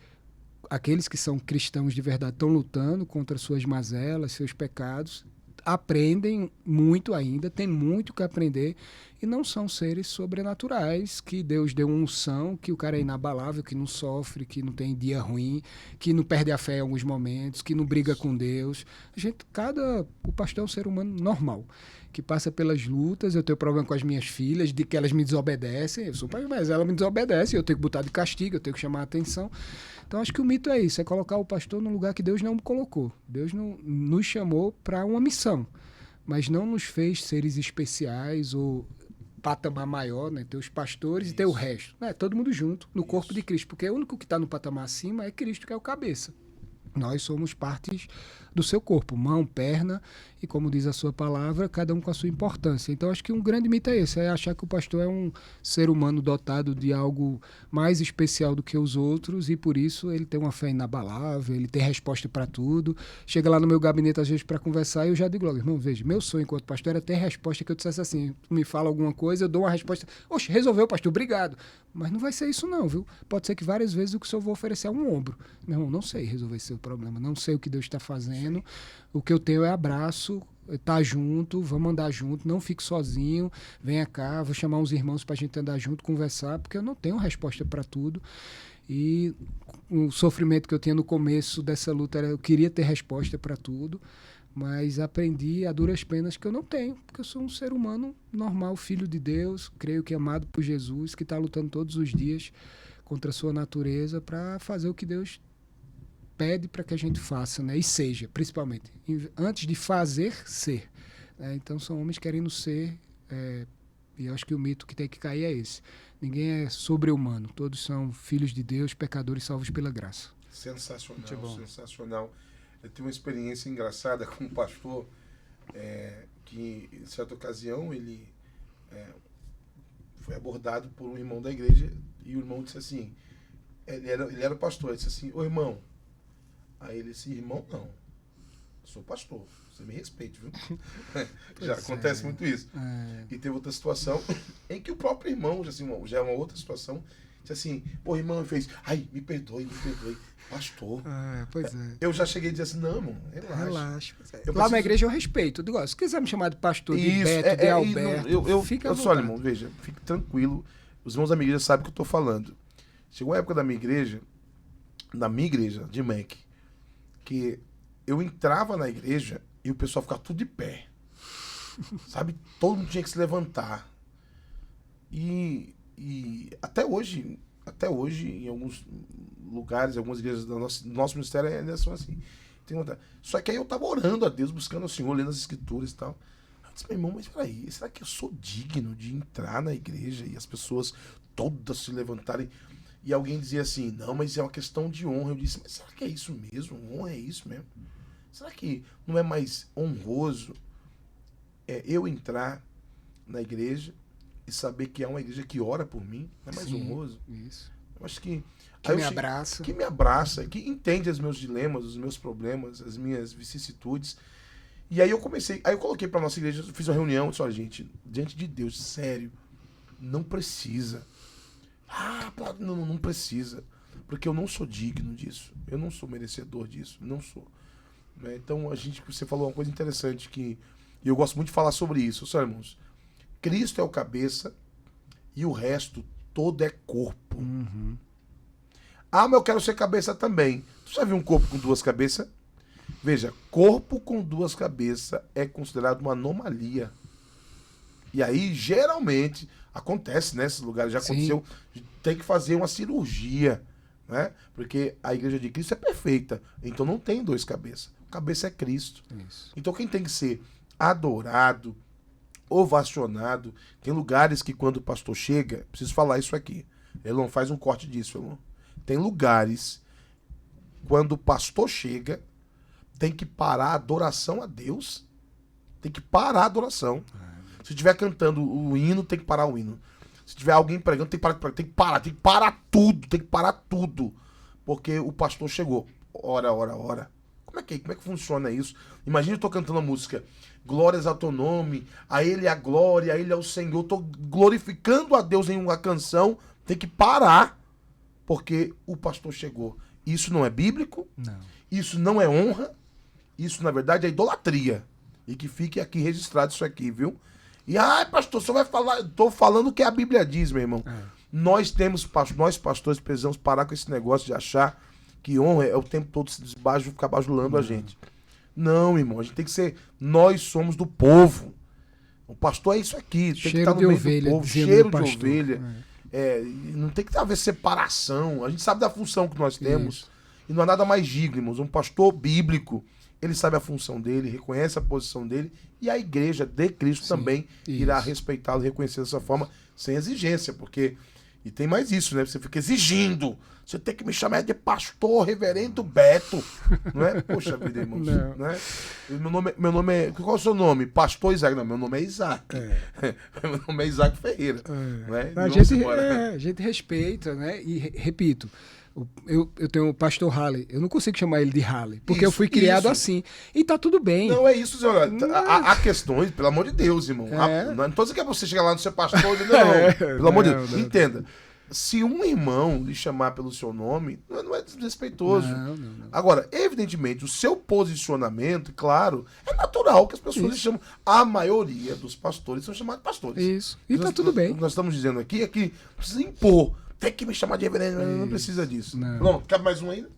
Aqueles que são cristãos de verdade estão lutando contra suas mazelas, seus pecados, aprendem muito ainda, tem muito que aprender e não são seres sobrenaturais, que Deus deu uma unção, que o cara é inabalável, que não sofre, que não tem dia ruim, que não perde a fé em alguns momentos, que não briga com Deus. O pastor é um ser humano normal, que passa pelas lutas. Eu tenho problema com as minhas filhas, de que elas me desobedecem. Eu sou pai, mas ela me desobedece, eu tenho que botar de castigo, eu tenho que chamar a atenção. Então, acho que o mito é isso, é colocar o pastor num lugar que Deus não colocou. Deus não nos chamou para uma missão, mas não nos fez seres especiais ou patamar maior, né? Ter os pastores e ter o resto. Todo mundo junto, no corpo de Cristo, porque o único que está no patamar acima é Cristo, que é o cabeça. Nós somos partes do seu corpo, mão, perna, e como diz a sua palavra, cada um com a sua importância. Então, acho que um grande mito é esse, é achar que o pastor é um ser humano dotado de algo mais especial do que os outros, e por isso ele tem uma fé inabalável, ele tem resposta para tudo. Chega lá no meu gabinete, às vezes, para conversar, e eu já digo logo, irmão, veja, meu sonho enquanto pastor era ter resposta que eu dissesse assim, tu me fala alguma coisa, eu dou uma resposta, oxe, resolveu, pastor, obrigado. Mas não vai ser isso não, viu? Pode ser que várias vezes o que o senhor vai oferecer é um ombro. Meu irmão, não sei resolver esse problema, não sei o que Deus está fazendo, o que eu tenho é abraço, tá junto, vamos andar junto, não fique sozinho, venha cá, vou chamar uns irmãos para a gente andar junto, conversar, porque eu não tenho resposta para tudo. E o sofrimento que eu tinha no começo dessa luta era eu queria ter resposta para tudo, mas aprendi a duras penas que eu não tenho, porque eu sou um ser humano normal, filho de Deus, creio que amado por Jesus, que está lutando todos os dias contra a sua natureza para fazer o que Deus pede para que a gente faça, né? E seja, principalmente. Antes de fazer, ser. Né? Então, são homens querendo ser, e eu acho que o mito que tem que cair é esse. Ninguém é sobre-humano. Todos são filhos de Deus, pecadores salvos pela graça. Sensacional, sensacional. Eu tenho uma experiência engraçada com um pastor que, em certa ocasião, ele foi abordado por um irmão da igreja e o irmão disse assim, ele era pastor, ele disse assim, ô irmão, aí ele disse, irmão não, eu sou pastor, você me respeite, viu? Já acontece muito isso. E teve outra situação em que o próprio irmão, já é uma outra situação, disse assim, pô, irmão, ele fez, ai, me perdoe, pastor. Pois é. Eu já cheguei a dizer assim, não, irmão, relaxa. Lá na igreja eu respeito, eu digo, se quiser me chamar de pastor, de Beto, de Alberto, fica à vontade. Só, irmão, veja, fique tranquilo, os irmãos da minha igreja sabem o que eu estou falando. Chegou a época da minha igreja, de MEC, que eu entrava na igreja e o pessoal ficava tudo de pé. Sabe? Todo mundo tinha que se levantar. E até hoje, em alguns lugares, algumas igrejas do nosso ministério ainda são assim. Só que aí eu tava orando a Deus, buscando o Senhor, lendo as escrituras e tal. Eu disse, meu irmão, mas peraí, será que eu sou digno de entrar na igreja e as pessoas todas se levantarem? E alguém dizia assim, não, mas é uma questão de honra. Eu disse, mas será que é isso mesmo? Honra é isso mesmo? Será que não é mais honroso eu entrar na igreja e saber que é uma igreja que ora por mim? Não é mais honroso? Isso. Eu acho que... abraça. Que me abraça, que entende os meus dilemas, os meus problemas, as minhas vicissitudes. E aí eu coloquei pra nossa igreja, fiz uma reunião, disse, olha, gente, diante de Deus, sério, não precisa. Não precisa. Porque eu não sou digno disso. Eu não sou merecedor disso. Não sou. Né? Então, você falou uma coisa interessante e eu gosto muito de falar sobre isso. Só, irmãos, Cristo é o cabeça e o resto todo é corpo. Uhum. Ah, mas eu quero ser cabeça também. Tu já viu um corpo com 2 cabeças? Veja, corpo com 2 cabeças é considerado uma anomalia. E aí, geralmente, acontece, né? Nesses lugares já aconteceu, tem que fazer uma cirurgia, né? Porque a igreja de Cristo é perfeita. Então não tem 2 cabeças. A cabeça é Cristo. Isso. Então quem tem que ser adorado, ovacionado, tem lugares que quando o pastor chega, preciso falar isso aqui. Elon, faz um corte disso, Elon. Tem lugares, quando o pastor chega, tem que parar a adoração a Deus. Tem que parar a adoração. Se estiver cantando o hino, tem que parar o hino. Se tiver alguém pregando, tem que parar tudo. Porque o pastor chegou. Ora. Como é que funciona isso? Imagina eu tô cantando a música Glórias ao teu nome, a ele a glória, a ele é o Senhor. Eu tô glorificando a Deus em uma canção, tem que parar, porque o pastor chegou. Isso não é bíblico, Não. isso não é honra, isso na verdade é idolatria. E que fique aqui registrado isso aqui, viu? E, pastor, você vai falar... Tô falando o que a Bíblia diz, meu irmão. Nós pastores, precisamos parar com esse negócio de achar que honra é o tempo todo se ficar bajulando a gente. Não, irmão, a gente tem que ser... Nós somos do povo. O pastor é isso aqui, tem que estar no meio do povo, cheiro de ovelha. Não tem que haver separação. A gente sabe da função que nós temos. Isso. E não há nada mais digno, irmãos. Um pastor bíblico, ele sabe a função dele, reconhece a posição dele, e a igreja de Cristo também irá respeitá-lo e reconhecer dessa forma, sem exigência, porque... E tem mais isso, né? Você fica exigindo. Você tem que me chamar de pastor, reverendo Beto. Não é? Poxa vida, irmãos. Não. Né? Meu nome é... Qual é o seu nome? Pastor Isaac. Não, meu nome é Isaac. Meu nome é Isaac Ferreira. Não é? A gente respeita, né? E repito, eu tenho o pastor Halley. Eu não consigo chamar ele de Halley, porque eu fui criado assim. E tá tudo bem. Não, é isso, senhor. Há questões, pelo amor de Deus, irmão. Não tô dizendo que é você chegar lá no seu pastor. Não, pelo amor de Deus. Entenda. Se um irmão lhe chamar pelo seu nome, não é desrespeitoso. Não. Agora, evidentemente, o seu posicionamento, claro, é natural que as pessoas lhe chamam. A maioria dos pastores são chamados de pastores. Isso. E tá tudo bem. Nós estamos dizendo aqui é que precisa impor. Tem que me chamar de reverendo. Não precisa disso. Não. Pronto, cabe mais um ainda?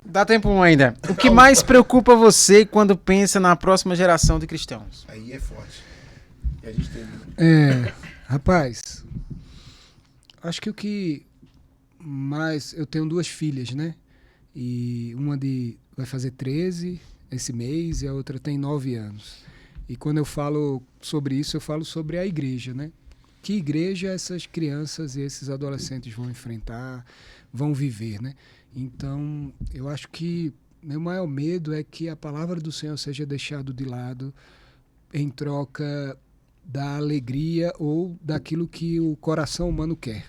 Dá tempo ainda. O que mais preocupa você quando pensa na próxima geração de cristãos? Aí é forte. E a gente tem... Rapaz, acho que o que mais... Eu tenho 2 filhas, né? E uma vai fazer 13 esse mês e a outra tem 9 anos. E quando eu falo sobre isso, eu falo sobre a igreja, né? Que igreja essas crianças e esses adolescentes vão enfrentar, vão viver, né? Então, eu acho que meu maior medo é que a palavra do Senhor seja deixada de lado em troca da alegria ou daquilo que o coração humano quer.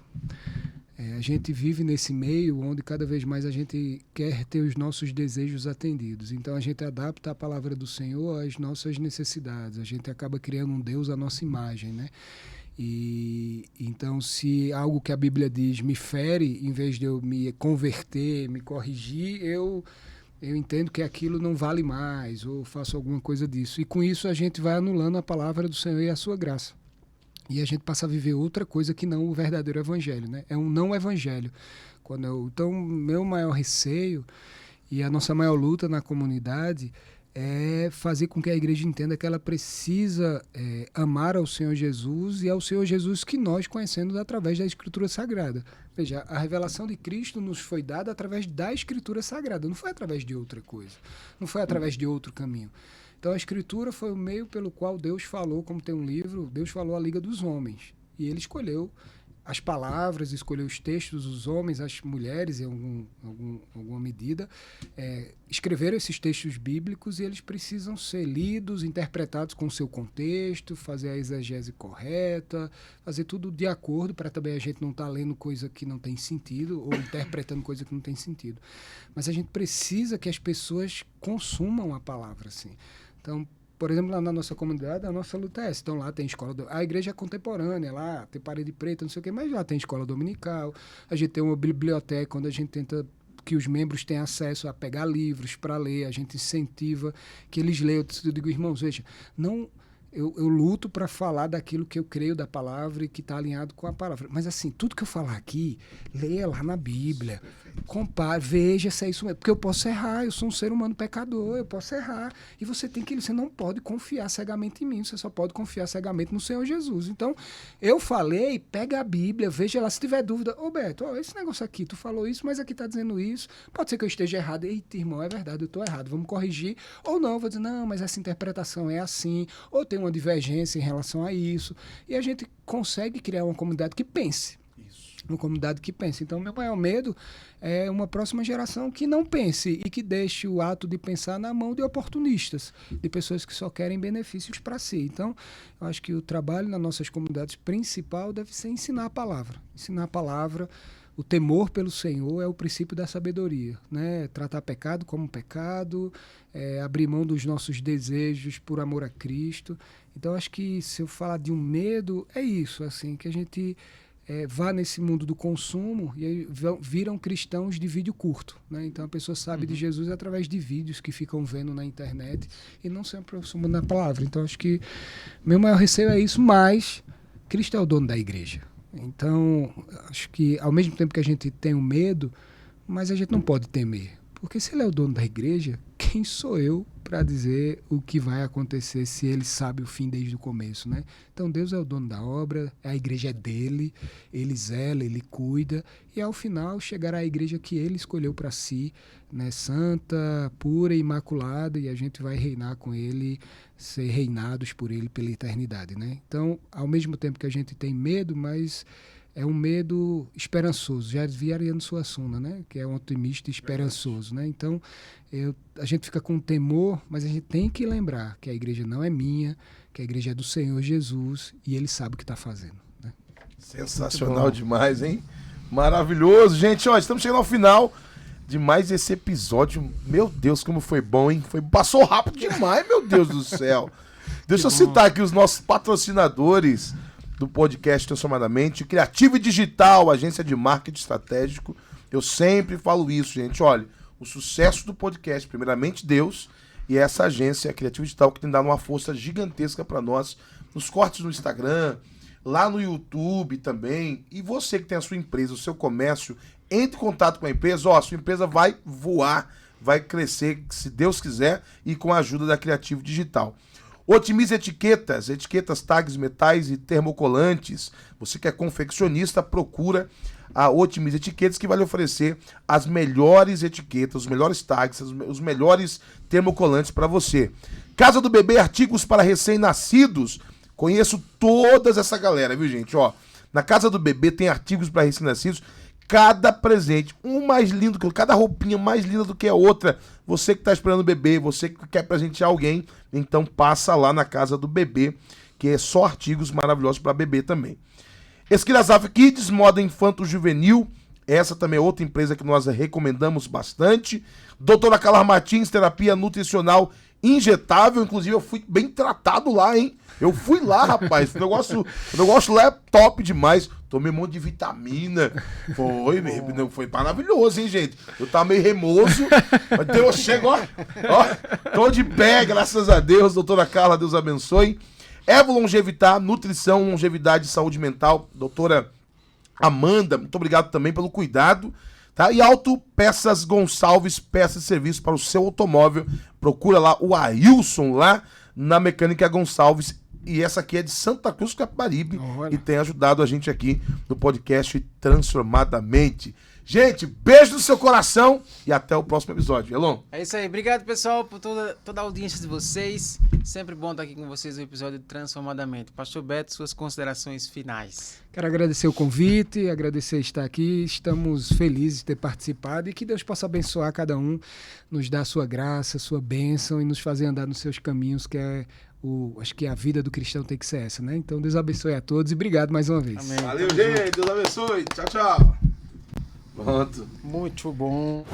A gente vive nesse meio onde cada vez mais a gente quer ter os nossos desejos atendidos. Então a gente adapta a palavra do Senhor às nossas necessidades. A gente acaba criando um Deus à nossa imagem, né? E então, se algo que a Bíblia diz me fere, em vez de eu me converter, me corrigir, eu entendo que aquilo não vale mais, ou faço alguma coisa disso. E com isso a gente vai anulando a palavra do Senhor e a sua graça. E a gente passa a viver outra coisa que não o verdadeiro evangelho, né? É um não evangelho. Então, meu maior receio e a nossa maior luta na comunidade é fazer com que a igreja entenda que ela precisa amar ao Senhor Jesus e ao Senhor Jesus que nós conhecemos através da Escritura Sagrada. Veja, a revelação de Cristo nos foi dada através da Escritura Sagrada, não foi através de outra coisa, não foi através de outro caminho. Então a Escritura foi o meio pelo qual Deus falou, como tem um livro, Deus falou a Liga dos Homens. E ele escolheu as palavras, escolheu os textos, os homens, as mulheres, em alguma medida, escreveram esses textos bíblicos e eles precisam ser lidos, interpretados com o seu contexto, fazer a exegese correta, fazer tudo de acordo para também a gente não estar lendo coisa que não tem sentido ou interpretando coisa que não tem sentido. Mas a gente precisa que as pessoas consumam a palavra, assim. Então, por exemplo, lá na nossa comunidade, a nossa luta é essa. Então, lá tem escola... A igreja é contemporânea, lá tem parede preta, não sei o quê, mas lá tem escola dominical. A gente tem uma biblioteca onde a gente tenta que os membros tenham acesso a pegar livros para ler. A gente incentiva que eles leiam. Eu digo, irmãos, veja, não... eu luto para falar daquilo que eu creio da palavra e que está alinhado com a palavra. Mas assim, tudo que eu falar aqui, leia lá na Bíblia, compare, veja se é isso mesmo. Porque eu posso errar, eu sou um ser humano pecador, eu posso errar. E você não pode confiar cegamente em mim, você só pode confiar cegamente no Senhor Jesus. Então, eu falei, pega a Bíblia, veja lá, se tiver dúvida, Beto, esse negócio aqui, tu falou isso, mas aqui está dizendo isso, pode ser que eu esteja errado. Eita, irmão, é verdade, eu estou errado, vamos corrigir. Ou não, vou dizer, não, mas essa interpretação é assim, ou tem uma divergência em relação a isso, e a gente consegue criar uma comunidade que pense. Uma comunidade que pense. Então, meu maior medo é uma próxima geração que não pense e que deixe o ato de pensar na mão de oportunistas, de pessoas que só querem benefícios para si. Então, eu acho que o trabalho nas nossas comunidades principal deve ser ensinar a palavra. Ensinar a palavra. O temor pelo Senhor é o princípio da sabedoria, né? Tratar pecado como pecado, abrir mão dos nossos desejos por amor a Cristo. Então, acho que se eu falar de um medo, é isso, assim, que a gente vá nesse mundo do consumo e aí viram cristãos de vídeo curto, né? Então, a pessoa sabe de Jesus através de vídeos que ficam vendo na internet e não se aproximam da palavra. Então, acho que meu maior receio é isso, mas Cristo é o dono da igreja. Então, acho que ao mesmo tempo que a gente tem um medo, mas a gente não pode temer. Porque se ele é o dono da igreja, quem sou eu para dizer o que vai acontecer se ele sabe o fim desde o começo, né? Então, Deus é o dono da obra, a igreja é dele, ele zela, ele cuida, e ao final chegará a igreja que ele escolheu para si, né? Santa, pura e imaculada, e a gente vai reinar com ele, ser reinados por ele pela eternidade, né? Então, ao mesmo tempo que a gente tem medo, mas é um medo esperançoso, já dizia Ariano Suassuna, né? Que é um otimista esperançoso, né? Então, a gente fica com temor, mas a gente tem que lembrar que a igreja não é minha, que a igreja é do Senhor Jesus e ele sabe o que está fazendo, né? Sensacional demais, hein? Maravilhoso, gente. Ó, estamos chegando ao final de mais esse episódio. Meu Deus, como foi bom, hein? Passou rápido demais, meu Deus do céu. Deixa eu citar aqui os nossos patrocinadores do podcast Transformadamente, Criativo e Digital, agência de marketing estratégico. Eu sempre falo isso, gente. Olha, o sucesso do podcast, primeiramente Deus, e essa agência Criativo e Digital que tem dado uma força gigantesca para nós nos cortes no Instagram, lá no YouTube também. E você que tem a sua empresa, o seu comércio, entre em contato com a empresa. Ó, a sua empresa vai voar, vai crescer, se Deus quiser, e com a ajuda da Criativo Digital. Otimize etiquetas, tags, metais e termocolantes. Você que é confeccionista, procura a Otimize Etiquetas, que vai lhe oferecer as melhores etiquetas, os melhores tags, os melhores termocolantes para você. Casa do Bebê, artigos para recém-nascidos. Conheço todas essa galera, viu, gente? Ó, na Casa do Bebê tem artigos para recém-nascidos. Cada presente, um mais lindo que o outro, cada roupinha mais linda do que a outra. Você que está esperando o bebê, você que quer presentear alguém, então passa lá na Casa do Bebê, que é só artigos maravilhosos para bebê também. Esquilasaf Kids, moda infanto-juvenil, essa também é outra empresa que nós recomendamos bastante. Doutora Carla Martins, terapia nutricional injetável, inclusive eu fui bem tratado lá, hein? Eu fui lá, rapaz, o negócio lá é top demais. Tomei um monte de vitamina. Foi maravilhoso, hein, gente? Eu tava meio remoso, mas Deus chega, ó, tô de pé, graças a Deus. Doutora Carla, Deus abençoe. Evo Longevitar, nutrição, longevidade e saúde mental. Doutora Amanda, muito obrigado também pelo cuidado. Tá? E Auto Peças Gonçalves, peças de serviço para o seu automóvel. Procura lá o Ailson, lá na Mecânica Gonçalves. E essa aqui é de Santa Cruz, Capibaribe, e tem ajudado a gente aqui no podcast Transformadamente. Gente, beijo no seu coração e até o próximo episódio. Elon? É isso aí. Obrigado, pessoal, por toda a audiência de vocês. Sempre bom estar aqui com vocês no episódio Transformadamente. Pastor Beto, suas considerações finais. Quero agradecer o convite, agradecer estar aqui. Estamos felizes de ter participado e que Deus possa abençoar cada um, nos dar a sua graça, a sua bênção e nos fazer andar nos seus caminhos, que é acho que a vida do cristão tem que ser essa, né? Então, Deus abençoe a todos e obrigado mais uma vez. Amém. Valeu, gente. Deus abençoe. Tchau, tchau. Pronto. Muito bom.